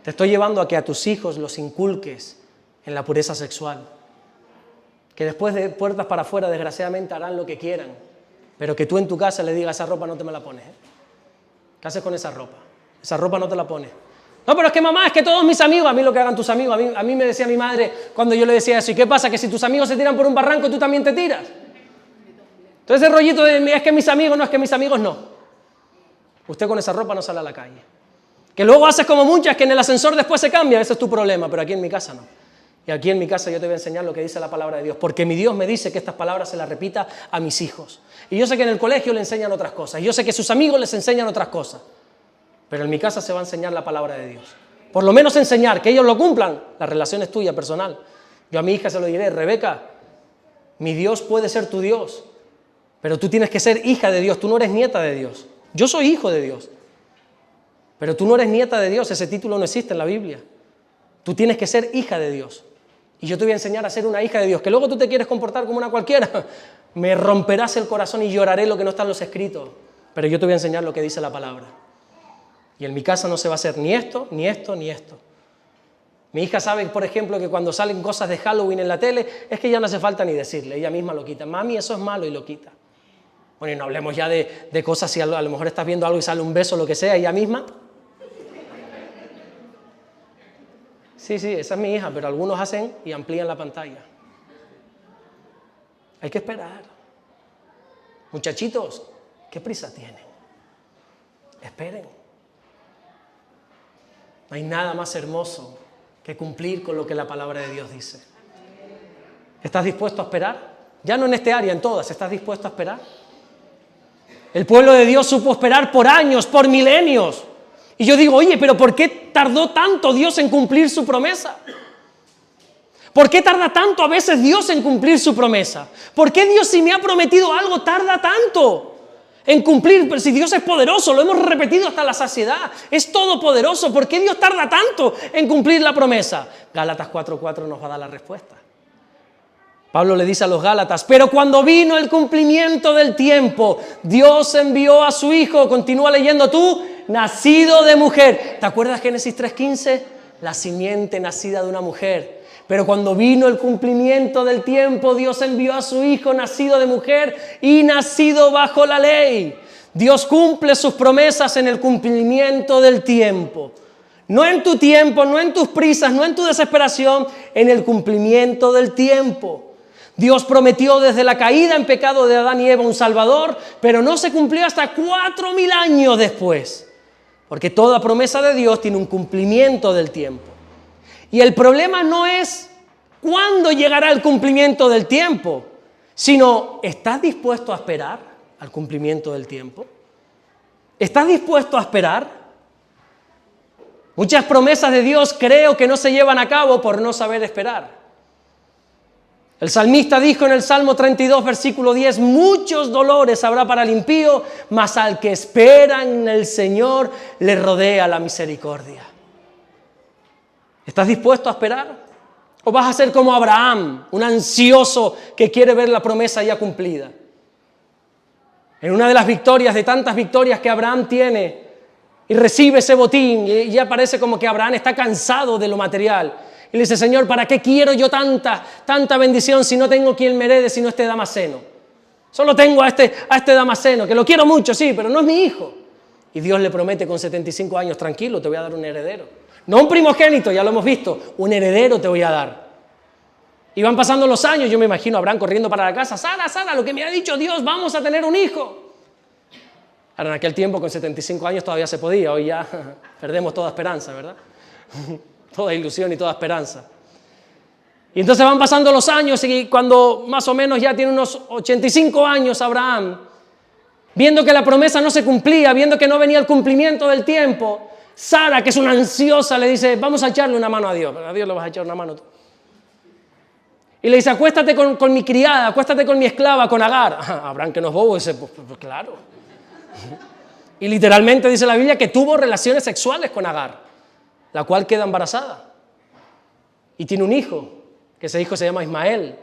Te estoy llevando a que a tus hijos los inculques en la pureza sexual. Que después de puertas para afuera, desgraciadamente, harán lo que quieran. Pero que tú en tu casa le digas: esa ropa no te me la pones. ¿Qué haces con esa ropa? Esa ropa no te la pones. No, pero es que mamá, es que todos mis amigos, a mí lo que hagan tus amigos, a mí me decía mi madre cuando yo le decía eso: ¿y qué pasa? Que si tus amigos se tiran por un barranco, tú también te tiras. Entonces ese rollito de es que mis amigos no, es que mis amigos no. Usted con esa ropa no sale a la calle. Que luego haces como muchas, que en el ascensor después se cambia, ese es tu problema, pero aquí en mi casa no. Y aquí en mi casa yo te voy a enseñar lo que dice la palabra de Dios, porque mi Dios me dice que estas palabras se las repita a mis hijos. Y yo sé que en el colegio le enseñan otras cosas, y yo sé que sus amigos les enseñan otras cosas. Pero en mi casa se va a enseñar la palabra de Dios. Por lo menos enseñar, que ellos lo cumplan. La relación es tuya, personal. Yo a mi hija se lo diré: Rebeca, mi Dios puede ser tu Dios, pero tú tienes que ser hija de Dios, tú no eres nieta de Dios. Yo soy hijo de Dios, pero tú no eres nieta de Dios, ese título no existe en la Biblia. Tú tienes que ser hija de Dios. Y yo te voy a enseñar a ser una hija de Dios. Que luego tú te quieres comportar como una cualquiera, me romperás el corazón y lloraré lo que no está en los escritos. Pero yo te voy a enseñar lo que dice la palabra. Y en mi casa no se va a hacer ni esto, ni esto, ni esto. Mi hija sabe, por ejemplo, que cuando salen cosas de Halloween en la tele, es que ya no hace falta ni decirle, ella misma lo quita. Mami, eso es malo, y lo quita. Bueno, y no hablemos ya de cosas, si a lo mejor estás viendo algo y sale un beso, lo que sea, ella misma. Sí, esa es mi hija, pero algunos hacen y amplían la pantalla. Hay que esperar. Muchachitos, ¿qué prisa tienen? Esperen. No hay nada más hermoso que cumplir con lo que la palabra de Dios dice. ¿Estás dispuesto a esperar? Ya no en este área, en todas. ¿Estás dispuesto a esperar? El pueblo de Dios supo esperar por años, por milenios. Y yo digo, oye, pero ¿por qué tardó tanto Dios en cumplir su promesa? ¿Por qué tarda tanto a veces Dios en cumplir su promesa? ¿Por qué Dios, si me ha prometido algo, tarda tanto en cumplir? Pero si Dios es poderoso, lo hemos repetido hasta la saciedad, es todopoderoso. ¿Por qué Dios tarda tanto en cumplir la promesa? Gálatas 4:4 nos va a dar la respuesta. Pablo le dice a los Gálatas, pero cuando vino el cumplimiento del tiempo, Dios envió a su Hijo, continúa leyendo tú, nacido de mujer. ¿Te acuerdas Génesis 3:15? La simiente nacida de una mujer. Pero cuando vino el cumplimiento del tiempo, Dios envió a su Hijo nacido de mujer y nacido bajo la ley. Dios cumple sus promesas en el cumplimiento del tiempo. No en tu tiempo, no en tus prisas, no en tu desesperación, en el cumplimiento del tiempo. Dios prometió desde la caída en pecado de Adán y Eva un Salvador, pero no se cumplió hasta 4.000 años después. Porque toda promesa de Dios tiene un cumplimiento del tiempo. Y el problema no es cuándo llegará el cumplimiento del tiempo, sino, ¿estás dispuesto a esperar al cumplimiento del tiempo? ¿Estás dispuesto a esperar? Muchas promesas de Dios creo que no se llevan a cabo por no saber esperar. El salmista dijo en el Salmo 32, versículo 10, muchos dolores habrá para el impío, mas al que espera en el Señor le rodea la misericordia. ¿Estás dispuesto a esperar? ¿O vas a ser como Abraham, un ansioso que quiere ver la promesa ya cumplida? En una de las victorias, de tantas victorias que Abraham tiene, y recibe ese botín, y ya parece como que Abraham está cansado de lo material. Y le dice, Señor, ¿para qué quiero yo tanta bendición si no tengo quien me herede, sino este Damaseno? Solo tengo a este Damaseno, que lo quiero mucho, sí, pero no es mi hijo. Y Dios le promete con 75 años, tranquilo, te voy a dar un heredero. No un primogénito, ya lo hemos visto, un heredero te voy a dar. Y van pasando los años, yo me imagino a Abraham corriendo para la casa, Sara, lo que me ha dicho Dios, vamos a tener un hijo. Ahora, en aquel tiempo, con 75 años todavía se podía, hoy ya perdemos toda esperanza, ¿verdad? Toda ilusión y toda esperanza. Y entonces van pasando los años y cuando más o menos ya tiene unos 85 años Abraham, viendo que la promesa no se cumplía, viendo que no venía el cumplimiento del tiempo, Sara, que es una ansiosa, le dice, vamos a echarle una mano a Dios. A Dios le vas a echar una mano tú. Y le dice, acuéstate con mi criada, acuéstate con mi esclava, con Agar. Abraham, que no es bobo, dice, pues claro. Y literalmente dice la Biblia que tuvo relaciones sexuales con Agar, la cual queda embarazada. Y tiene un hijo, que ese hijo se llama Ismael.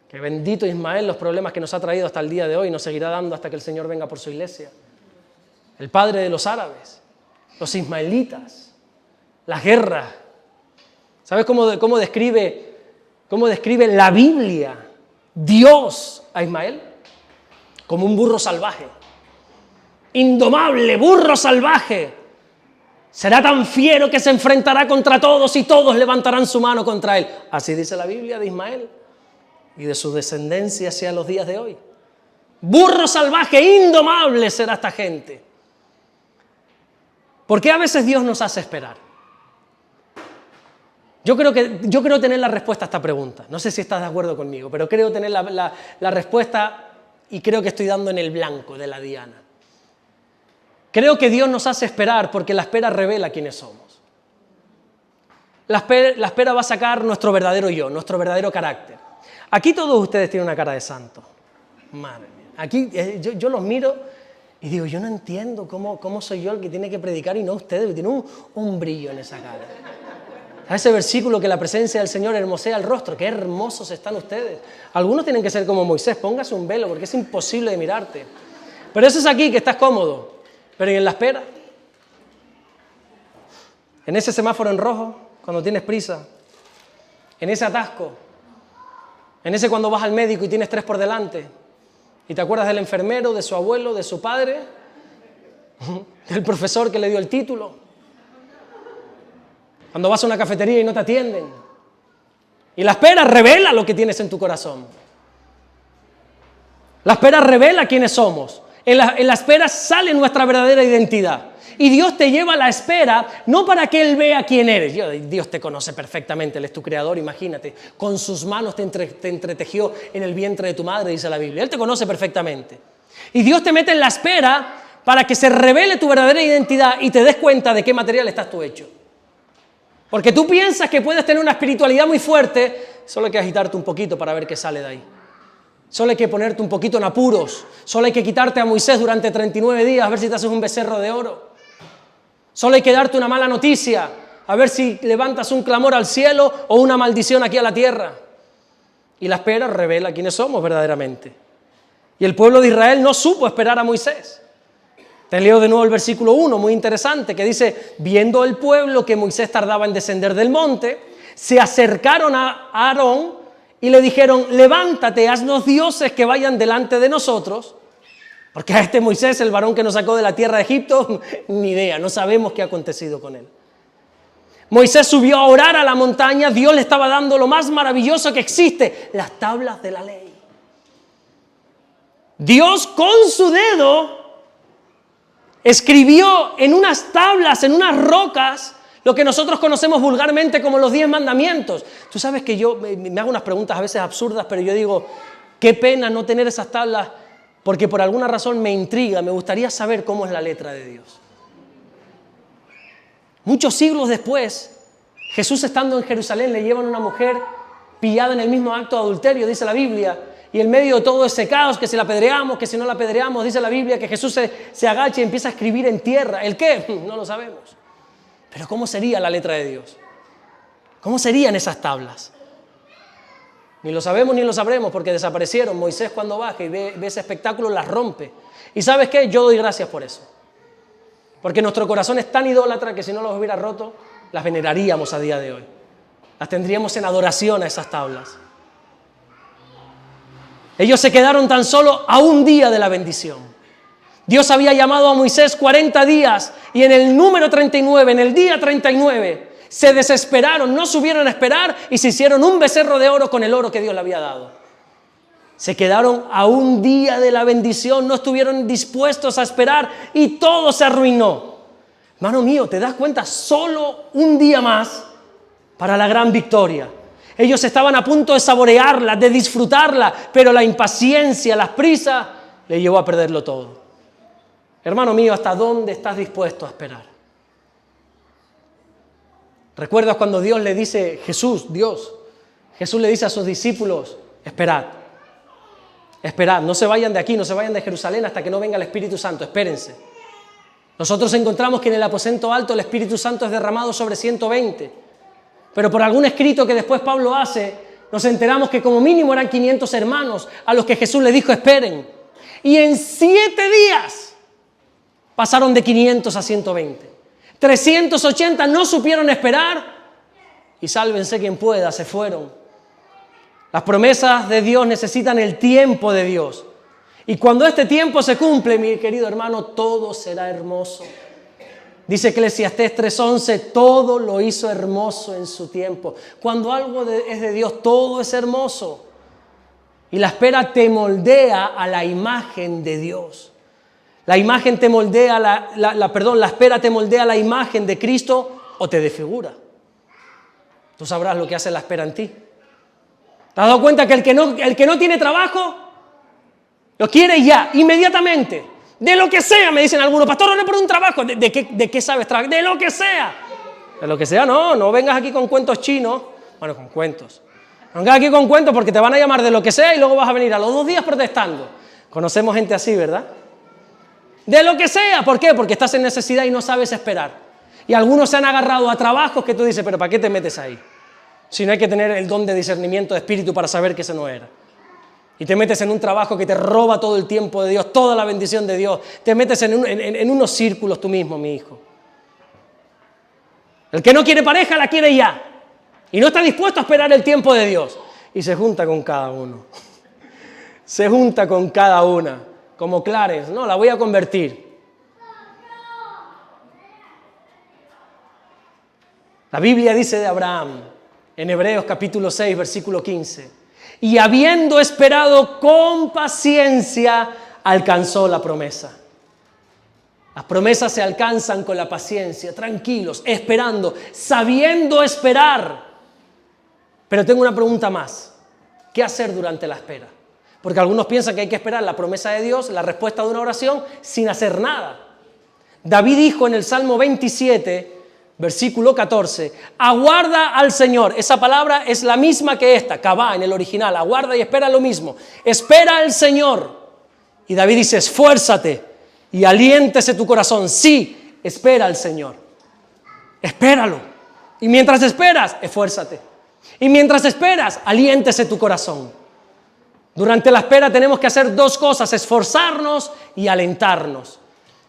Que bendito Ismael, los problemas que nos ha traído hasta el día de hoy, nos seguirá dando hasta que el Señor venga por su iglesia. El padre de los árabes. Los ismaelitas, las guerras. ¿Sabes cómo describe la Biblia Dios a Ismael? Como un burro salvaje. Indomable, burro salvaje. Será tan fiero que se enfrentará contra todos y todos levantarán su mano contra él. Así dice la Biblia de Ismael y de su descendencia hacia los días de hoy. Burro salvaje, indomable será esta gente. ¿Por qué a veces Dios nos hace esperar? Yo creo tener la respuesta a esta pregunta. No sé si estás de acuerdo conmigo, pero creo tener la respuesta y creo que estoy dando en el blanco de la diana. Creo que Dios nos hace esperar porque la espera revela quiénes somos. La espera va a sacar nuestro verdadero yo, nuestro verdadero carácter. Aquí todos ustedes tienen una cara de santo. Madre mía. Aquí yo los miro y digo, yo no entiendo cómo soy yo el que tiene que predicar y no ustedes. Tiene un brillo en esa cara. A ese versículo que la presencia del Señor hermosea el rostro. Qué hermosos están ustedes. Algunos tienen que ser como Moisés. Póngase un velo porque es imposible de mirarte. Pero eso es aquí, que estás cómodo. Pero ¿y en la espera? En ese semáforo en rojo, cuando tienes prisa. En ese atasco. En ese cuando vas al médico y tienes 3 por delante. ¿Y te acuerdas del enfermero, de su abuelo, de su padre? ¿Del profesor que le dio el título? Cuando vas a una cafetería y no te atienden. Y la espera revela lo que tienes en tu corazón. La espera revela quiénes somos. En la espera sale nuestra verdadera identidad. Y Dios te lleva a la espera no para que Él vea quién eres. Dios te conoce perfectamente, Él es tu creador, imagínate. Con sus manos te entretejió en el vientre de tu madre, dice la Biblia. Él te conoce perfectamente. Y Dios te mete en la espera para que se revele tu verdadera identidad y te des cuenta de qué material estás tú hecho. Porque tú piensas que puedes tener una espiritualidad muy fuerte, solo hay que agitarte un poquito para ver qué sale de ahí. Solo hay que ponerte un poquito en apuros. Solo hay que quitarte a Moisés durante 39 días a ver si te haces un becerro de oro. Solo hay que darte una mala noticia, a ver si levantas un clamor al cielo o una maldición aquí a la tierra. Y la espera revela quiénes somos verdaderamente. Y el pueblo de Israel no supo esperar a Moisés. Te leo de nuevo el versículo 1, muy interesante, que dice: viendo el pueblo que Moisés tardaba en descender del monte, se acercaron a Aarón y le dijeron: levántate, haznos dioses que vayan delante de nosotros. Porque a este Moisés, el varón que nos sacó de la tierra de Egipto, ni idea, no sabemos qué ha acontecido con él. Moisés subió a orar a la montaña, Dios le estaba dando lo más maravilloso que existe, las tablas de la ley. Dios con su dedo escribió en unas tablas, en unas rocas, lo que nosotros conocemos vulgarmente como los 10 mandamientos. Tú sabes que yo me hago unas preguntas a veces absurdas, pero yo digo, qué pena no tener esas tablas, porque por alguna razón me intriga, me gustaría saber cómo es la letra de Dios. Muchos siglos después, Jesús estando en Jerusalén le llevan a una mujer pillada en el mismo acto de adulterio, dice la Biblia, y en medio de todo ese caos, que si la apedreamos, que si no la apedreamos, dice la Biblia que Jesús se agacha y empieza a escribir en tierra. ¿El qué? No lo sabemos. Pero ¿cómo sería la letra de Dios? ¿Cómo serían esas tablas? Ni lo sabemos ni lo sabremos porque desaparecieron. Moisés cuando baja y ve ese espectáculo las rompe. ¿Y sabes qué? Yo doy gracias por eso. Porque nuestro corazón es tan idólatra que si no los hubiera roto, las veneraríamos a día de hoy. Las tendríamos en adoración a esas tablas. Ellos se quedaron tan solo a un día de la bendición. Dios había llamado a Moisés 40 días y en el número 39, en el día 39, se desesperaron, no subieron a esperar y se hicieron un becerro de oro con el oro que Dios le había dado. Se quedaron a un día de la bendición, no estuvieron dispuestos a esperar y todo se arruinó. Hermano mío, ¿te das cuenta? Solo un día más para la gran victoria. Ellos estaban a punto de saborearla, de disfrutarla, pero la impaciencia, las prisas, le llevó a perderlo todo. Hermano mío, ¿hasta dónde estás dispuesto a esperar? ¿Recuerdas cuando Dios le dice, Jesús le dice a sus discípulos, esperad, no se vayan de aquí, no se vayan de Jerusalén hasta que no venga el Espíritu Santo, espérense. Nosotros encontramos que en el aposento alto el Espíritu Santo es derramado sobre 120, pero por algún escrito que después Pablo hace, nos enteramos que como mínimo eran 500 hermanos a los que Jesús le dijo esperen. Y en 7 días pasaron de 500 a 120. 380 no supieron esperar y sálvense quien pueda, se fueron. Las promesas de Dios necesitan el tiempo de Dios. Y cuando este tiempo se cumple, mi querido hermano, todo será hermoso. Dice Eclesiastés 3:11, todo lo hizo hermoso en su tiempo. Cuando algo es de Dios, todo es hermoso. Y la espera te moldea a la imagen de Dios. La imagen te moldea, la espera te moldea a la imagen de Cristo o te desfigura. Tú sabrás lo que hace la espera en ti. ¿Te has dado cuenta que el que no tiene trabajo, lo quiere ya, inmediatamente? De lo que sea, me dicen algunos, pastor, ore por un trabajo. ¿De qué sabes trabajar? De lo que sea. De lo que sea, no vengas aquí con cuentos chinos. Bueno, con cuentos. No vengas aquí con cuentos porque te van a llamar de lo que sea y luego vas a venir a los 2 días protestando. Conocemos gente así, ¿verdad? De lo que sea. ¿Por qué? Porque estás en necesidad y no sabes esperar. Y algunos se han agarrado a trabajos que tú dices, pero ¿para qué te metes ahí? Si no hay que tener el don de discernimiento de espíritu para saber que ese no era. Y te metes en un trabajo que te roba todo el tiempo de Dios, toda la bendición de Dios. Te metes en unos círculos tú mismo, mi hijo. El que no quiere pareja la quiere ya. Y no está dispuesto a esperar el tiempo de Dios. Y se junta con cada uno. se junta con cada una, como Clarence. No, la voy a convertir. La Biblia dice de Abraham, en Hebreos capítulo 6, versículo 15, y habiendo esperado con paciencia, alcanzó la promesa. Las promesas se alcanzan con la paciencia, tranquilos, esperando, sabiendo esperar. Pero tengo una pregunta más. ¿Qué hacer durante la espera? Porque algunos piensan que hay que esperar la promesa de Dios, la respuesta de una oración, sin hacer nada. David dijo en el Salmo 27, versículo 14, aguarda al Señor. Esa palabra es la misma que esta, kavá en el original, aguarda y espera lo mismo. Espera al Señor. Y David dice, esfuérzate y aliéntese tu corazón. Sí, espera al Señor. Espéralo. Y mientras esperas, esfuérzate. Y mientras esperas, aliéntese tu corazón. Durante la espera tenemos que hacer dos cosas, esforzarnos y alentarnos.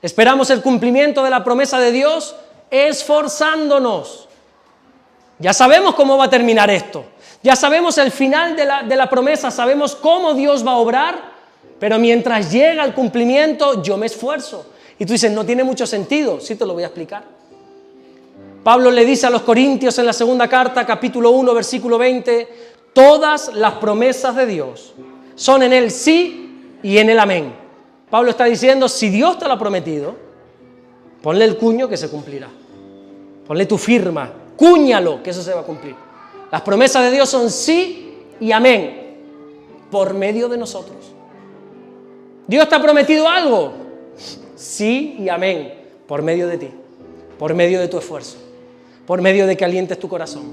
Esperamos el cumplimiento de la promesa de Dios esforzándonos. Ya sabemos cómo va a terminar esto. Ya sabemos el final de la promesa, sabemos cómo Dios va a obrar, pero mientras llega el cumplimiento, yo me esfuerzo. Y tú dices, no tiene mucho sentido. Sí, te lo voy a explicar. Pablo le dice a los Corintios en la segunda carta, capítulo 1, versículo 20, todas las promesas de Dios son en el sí y en el amén. Pablo está diciendo, si Dios te lo ha prometido, ponle el cuño que se cumplirá. Ponle tu firma, cúñalo que eso se va a cumplir. Las promesas de Dios son sí y amén, por medio de nosotros. ¿Dios te ha prometido algo? Sí y amén, por medio de ti, por medio de tu esfuerzo, por medio de que alientes tu corazón,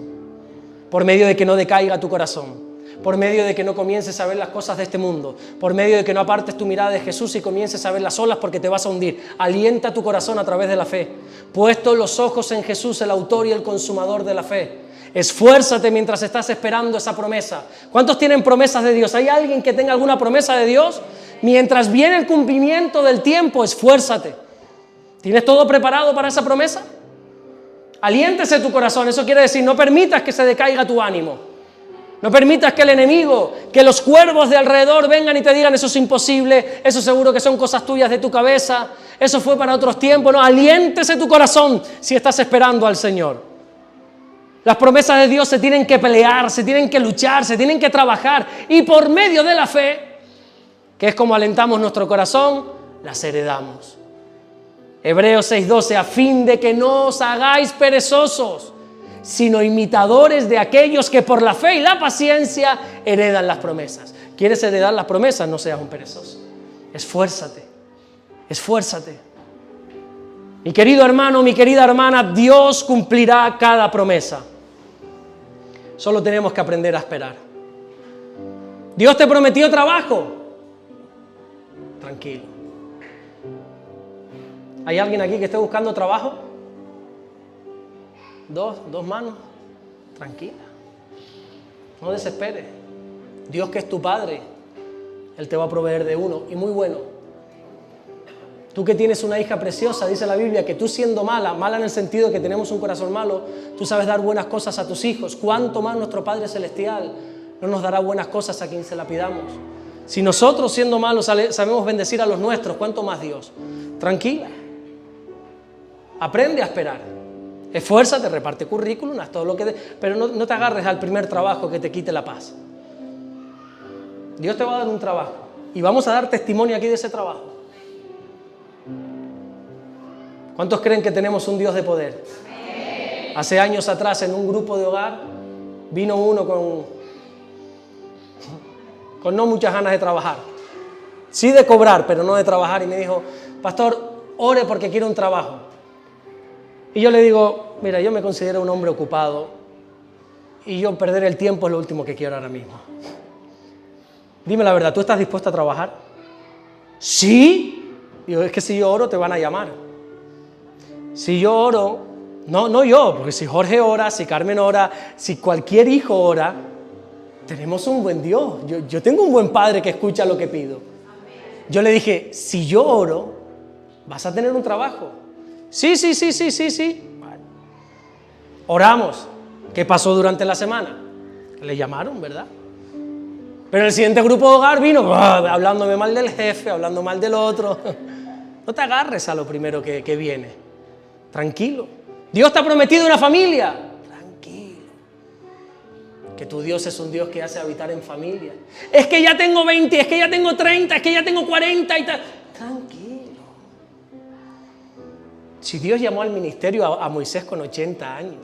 por medio de que no decaiga tu corazón, por medio de que no comiences a ver las cosas de este mundo, por medio de que no apartes tu mirada de Jesús y comiences a ver las olas porque te vas a hundir. Alienta tu corazón a través de la fe. Puesto los ojos en Jesús, el autor y el consumador de la fe. Esfuérzate mientras estás esperando esa promesa. ¿Cuántos tienen promesas de Dios? ¿Hay alguien que tenga alguna promesa de Dios? Mientras viene el cumplimiento del tiempo, esfuérzate. ¿Tienes todo preparado para esa promesa? Aliéntese tu corazón. Eso quiere decir, no permitas que se decaiga tu ánimo. No permitas que el enemigo, que los cuervos de alrededor vengan y te digan eso es imposible, eso seguro que son cosas tuyas de tu cabeza, eso fue para otros tiempos. No, aliéntese tu corazón si estás esperando al Señor. Las promesas de Dios se tienen que pelear, se tienen que luchar, se tienen que trabajar y por medio de la fe, que es como alentamos nuestro corazón, las heredamos. Hebreos 6:12, a fin de que no os hagáis perezosos, sino imitadores de aquellos que por la fe y la paciencia heredan las promesas. ¿Quieres heredar las promesas? No seas un perezoso. Esfuérzate, esfuérzate. Mi querido hermano, mi querida hermana, Dios cumplirá cada promesa. Solo tenemos que aprender a esperar. Dios te prometió trabajo. Tranquilo. ¿Hay alguien aquí que esté buscando trabajo? Dos manos. Tranquila. No desesperes. Dios, que es tu Padre, Él te va a proveer de uno y muy bueno. Tú que tienes una hija preciosa, dice la Biblia, que tú siendo mala en el sentido de que tenemos un corazón malo, tú sabes dar buenas cosas a tus hijos. ¿Cuánto más nuestro Padre Celestial no nos dará buenas cosas a quien se la pidamos? Si nosotros siendo malos sabemos bendecir a los nuestros, ¿cuánto más Dios? Tranquila. Aprende a esperar. Esfuérzate, reparte currículum, haz todo lo que... pero no te agarres al primer trabajo que te quite la paz. Dios te va a dar un trabajo y vamos a dar testimonio aquí de ese trabajo. ¿Cuántos creen que tenemos un Dios de poder? Hace años atrás en un grupo de hogar vino uno con no muchas ganas de trabajar. Sí de cobrar, pero no de trabajar, y me dijo, pastor, ore porque quiero un trabajo. Y yo le digo, mira, yo me considero un hombre ocupado y yo perder el tiempo es lo último que quiero ahora mismo. Dime la verdad, ¿tú estás dispuesto a trabajar? ¿Sí? Digo, es que si yo oro te van a llamar. Si yo oro, no yo, porque si Jorge ora, si Carmen ora, si cualquier hijo ora, tenemos un buen Dios. Yo tengo un buen Padre que escucha lo que pido. Yo le dije, si yo oro, vas a tener un trabajo. Sí. Bueno. Oramos. ¿Qué pasó durante la semana? Le llamaron, ¿verdad? Pero el siguiente grupo de hogar vino hablándome mal del jefe, hablando mal del otro. No te agarres a lo primero que viene. Tranquilo. Dios te ha prometido una familia. Tranquilo. Que tu Dios es un Dios que hace habitar en familia. Es que ya tengo 20, es que ya tengo 30, es que ya tengo 40 y tal. Tranquilo. Si Dios llamó al ministerio a Moisés con 80 años,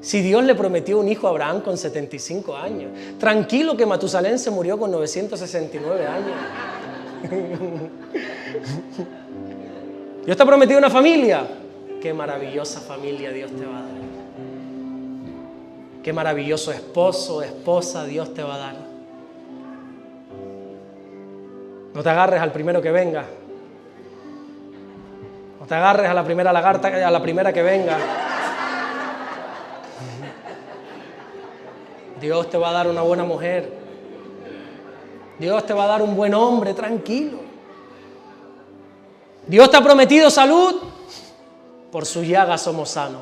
si Dios le prometió un hijo a Abraham con 75 años, tranquilo que Matusalén se murió con 969 años. Dios te ha prometido una familia. Qué maravillosa familia Dios te va a dar. Qué maravilloso esposo, esposa Dios te va a dar. No te agarres al primero que venga. No te agarres a la primera lagarta, a la primera que venga. Dios te va a dar una buena mujer. Dios te va a dar un buen hombre, tranquilo. Dios te ha prometido salud. Por su llaga somos sanos.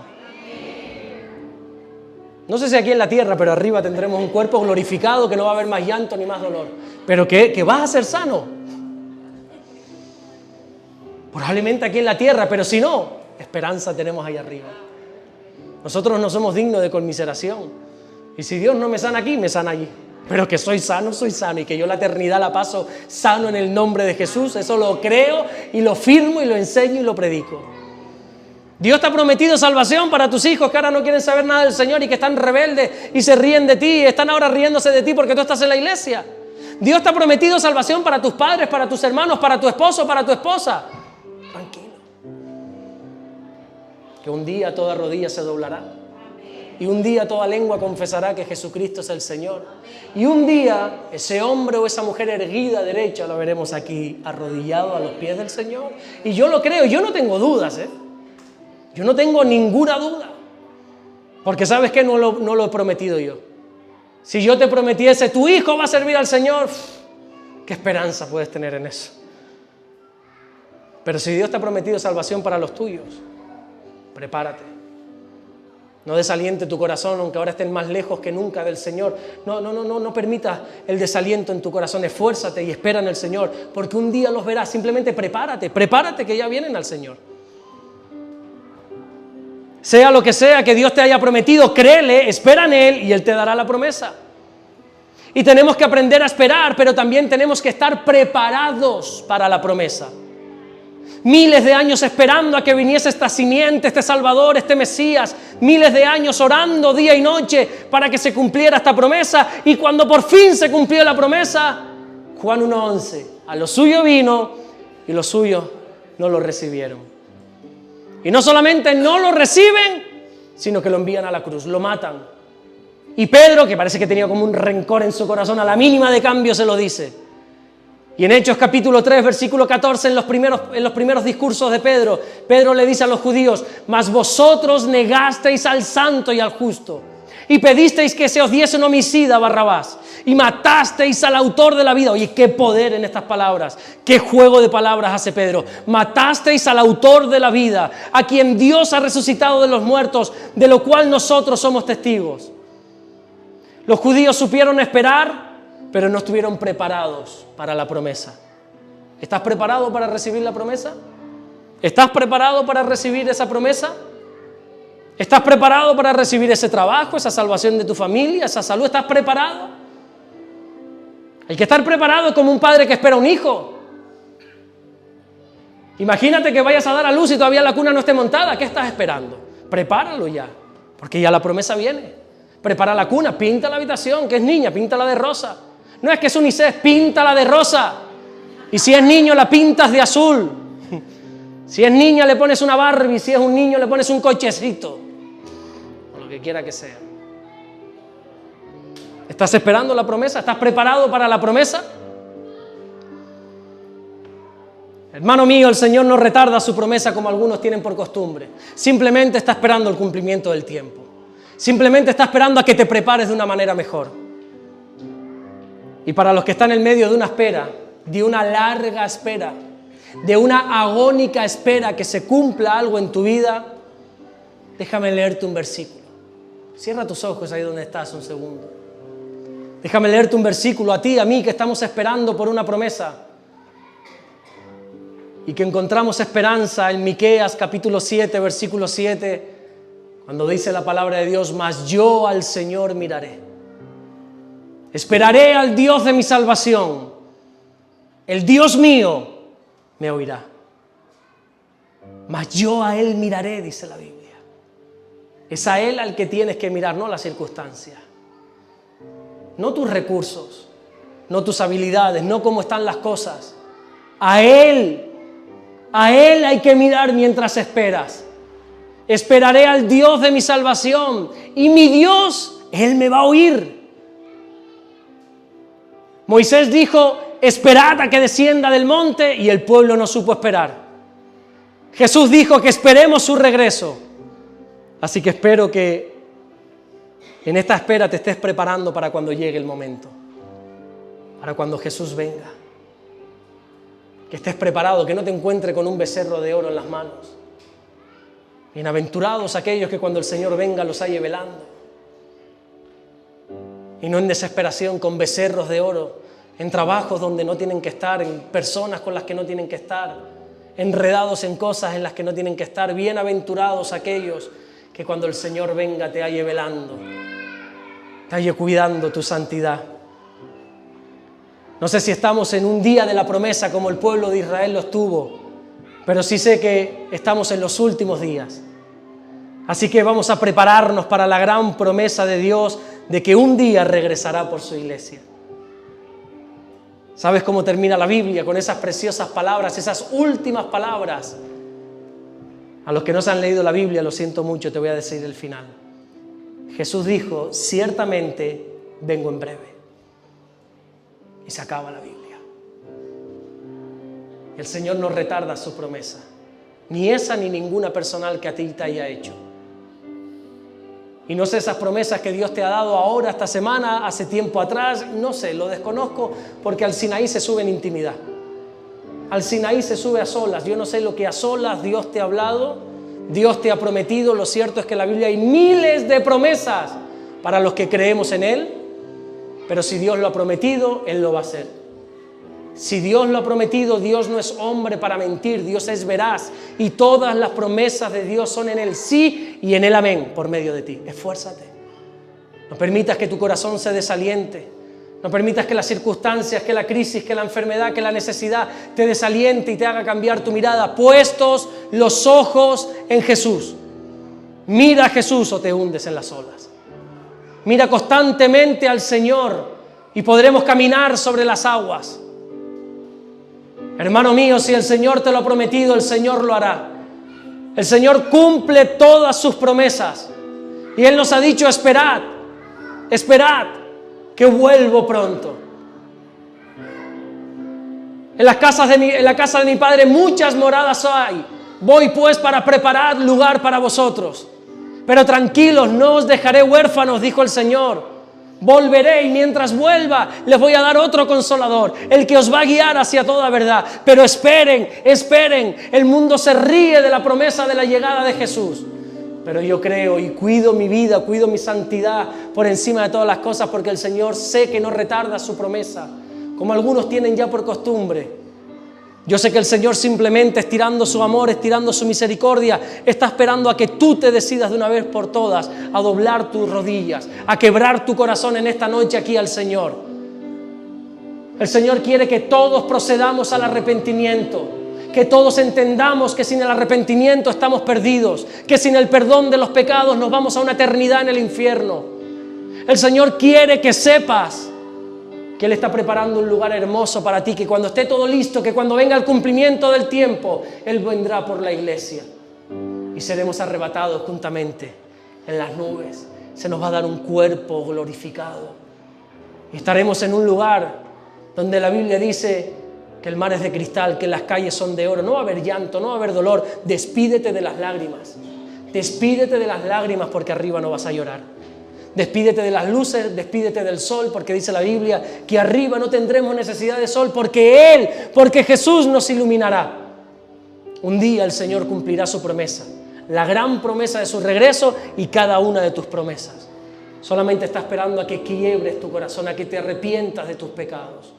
No sé si aquí en la tierra, pero arriba tendremos un cuerpo glorificado que no va a haber más llanto ni más dolor. Pero que vas a ser sano. Probablemente aquí en la tierra, pero si no, esperanza tenemos ahí arriba. Nosotros no somos dignos de conmiseración. Y si Dios no me sana aquí, me sana allí. Pero que soy sano y que yo la eternidad la paso sano en el nombre de Jesús, eso lo creo y lo firmo y lo enseño y lo predico. Dios te ha prometido salvación para tus hijos que ahora no quieren saber nada del Señor y que están rebeldes y se ríen de ti y están ahora riéndose de ti porque tú estás en la iglesia. Dios te ha prometido salvación para tus padres, para tus hermanos, para tu esposo, para tu esposa. Tranquilo. Que un día toda rodilla se doblará. Y un día toda lengua confesará que Jesucristo es el Señor. Y un día ese hombre o esa mujer erguida derecha lo veremos aquí arrodillado a los pies del Señor. Y yo lo creo, yo no tengo dudas, Yo no tengo ninguna duda. Porque ¿sabes qué? No lo he prometido yo. Si yo te prometiese, tu hijo va a servir al Señor, ¿qué esperanza puedes tener en eso? Pero si Dios te ha prometido salvación para los tuyos, prepárate. No desaliente tu corazón, aunque ahora estén más lejos que nunca del Señor. No permitas el desaliento en tu corazón. Esfuérzate y espera en el Señor, porque un día los verás. Simplemente prepárate que ya vienen al Señor. Sea lo que sea que Dios te haya prometido, créele, espera en Él y Él te dará la promesa. Y tenemos que aprender a esperar, pero también tenemos que estar preparados para la promesa. Miles de años esperando a que viniese esta simiente, este Salvador, este Mesías. Miles de años orando día y noche para que se cumpliera esta promesa. Y cuando por fin se cumplió la promesa, Juan 1:11, a lo suyo vino y los suyos no lo recibieron. Y no solamente no lo reciben, sino que lo envían a la cruz, lo matan. Y Pedro, que parece que tenía como un rencor en su corazón, a la mínima de cambio se lo dice. Y en Hechos capítulo 3, versículo 14, en los primeros discursos de Pedro, Pedro le dice a los judíos: mas vosotros negasteis al santo y al justo, y pedisteis que se os diese un homicida, Barrabás, y matasteis al autor de la vida. Oye, qué poder en estas palabras, qué juego de palabras hace Pedro. Matasteis al autor de la vida, a quien Dios ha resucitado de los muertos, de lo cual nosotros somos testigos. Los judíos supieron esperar, pero no estuvieron preparados para la promesa. ¿Estás preparado para recibir la promesa? ¿Estás preparado para recibir esa promesa? ¿Estás preparado para recibir ese trabajo, esa salvación de tu familia, esa salud? ¿Estás preparado? Hay que estar preparado como un padre que espera un hijo. Imagínate que vayas a dar a luz y todavía la cuna no esté montada. ¿Qué estás esperando? Prepáralo ya, porque ya la promesa viene. Prepara la cuna, pinta la habitación, que es niña, píntala de rosa. No es que es unicef, píntala de rosa. Y si es niño, la pintas de azul. Si es niña, le pones una Barbie. Si es un niño, le pones un cochecito. O lo que quiera que sea. ¿Estás esperando la promesa? ¿Estás preparado para la promesa? Hermano mío, el Señor no retarda su promesa como algunos tienen por costumbre. Simplemente está esperando el cumplimiento del tiempo. Simplemente está esperando a que te prepares de una manera mejor. Y para los que están en medio de una espera, de una larga espera, de una agónica espera que se cumpla algo en tu vida, déjame leerte un versículo. Cierra tus ojos ahí donde estás un segundo. Déjame leerte un versículo a ti, a mí, que estamos esperando por una promesa. Y que encontramos esperanza en Miqueas capítulo 7, versículo 7, cuando dice la palabra de Dios: mas yo al Señor miraré. Esperaré al Dios de mi salvación. El Dios mío me oirá. Mas yo a Él miraré, dice la Biblia. Es a Él al que tienes que mirar, no las circunstancias. No tus recursos, no tus habilidades, no cómo están las cosas. A Él hay que mirar mientras esperas. Esperaré al Dios de mi salvación y mi Dios, Él me va a oír. Moisés dijo: esperad a que descienda del monte, y el pueblo no supo esperar. Jesús dijo que esperemos su regreso. Así que espero que en esta espera te estés preparando para cuando llegue el momento, para cuando Jesús venga. Que estés preparado, que no te encuentres con un becerro de oro en las manos. Bienaventurados aquellos que cuando el Señor venga los halle velando. Y no en desesperación con becerros de oro, en trabajos donde no tienen que estar, en personas con las que no tienen que estar, enredados en cosas en las que no tienen que estar. Bienaventurados aquellos que cuando el Señor venga te halle velando, te halle cuidando tu santidad. No sé si estamos en un día de la promesa como el pueblo de Israel lo estuvo, pero sí sé que estamos en los últimos días. Así que vamos a prepararnos para la gran promesa de Dios de que un día regresará por su iglesia. ¿Sabes cómo termina la Biblia? Con esas preciosas palabras, esas últimas palabras. A los que no se han leído la Biblia, lo siento mucho, te voy a decir el final. Jesús dijo: ciertamente vengo en breve. Y se acaba la Biblia. El Señor no retarda su promesa, ni esa ni ninguna personal que a ti te haya hecho. Y no sé esas promesas que Dios te ha dado ahora, esta semana, hace tiempo atrás, no sé, lo desconozco, porque al Sinaí se sube en intimidad. Al Sinaí se sube a solas. Yo no sé lo que a solas Dios te ha hablado, Dios te ha prometido. Lo cierto es que en la Biblia hay miles de promesas para los que creemos en Él, pero si Dios lo ha prometido, Él lo va a hacer. Si Dios lo ha prometido, Dios no es hombre para mentir, Dios es veraz, y todas las promesas de Dios son en el sí y en el amén por medio de ti. Esfuérzate. No permitas que tu corazón se desaliente. No permitas que las circunstancias, que la crisis, que la enfermedad, que la necesidad te desaliente y te haga cambiar tu mirada. Puestos los ojos en Jesús. Mira a Jesús o te hundes en las olas. Mira constantemente al Señor y podremos caminar sobre las aguas. Hermano mío, si el Señor te lo ha prometido, el Señor lo hará. El Señor cumple todas sus promesas. Y Él nos ha dicho: esperad, esperad, que vuelvo pronto. En la casa de mi Padre muchas moradas hay. Voy pues para preparar lugar para vosotros. Pero tranquilos, no os dejaré huérfanos, dijo el Señor. Volveré, y mientras vuelva les voy a dar otro consolador, el que os va a guiar hacia toda verdad. Pero esperen, esperen. El mundo se ríe de la promesa de la llegada de Jesús, pero yo creo y cuido mi vida, cuido mi santidad por encima de todas las cosas, porque el Señor sé que no retarda su promesa, como algunos tienen ya por costumbre. Yo sé que el Señor simplemente, estirando su amor, estirando su misericordia, está esperando a que tú te decidas de una vez por todas a doblar tus rodillas, a quebrar tu corazón en esta noche aquí al Señor. El Señor quiere que todos procedamos al arrepentimiento, que todos entendamos que sin el arrepentimiento estamos perdidos, que sin el perdón de los pecados nos vamos a una eternidad en el infierno. El Señor quiere que sepas que Él está preparando un lugar hermoso para ti, que cuando esté todo listo, que cuando venga el cumplimiento del tiempo, Él vendrá por la iglesia y seremos arrebatados juntamente en las nubes. Se nos va a dar un cuerpo glorificado y estaremos en un lugar donde la Biblia dice que el mar es de cristal, que las calles son de oro. No va a haber llanto, no va a haber dolor. Despídete de las lágrimas, despídete de las lágrimas, porque arriba no vas a llorar. Despídete de las luces, despídete del sol, porque dice la Biblia que arriba no tendremos necesidad de sol, porque Jesús nos iluminará. Un día el Señor cumplirá su promesa, la gran promesa de su regreso y cada una de tus promesas. Solamente está esperando a que quiebres tu corazón, a que te arrepientas de tus pecados.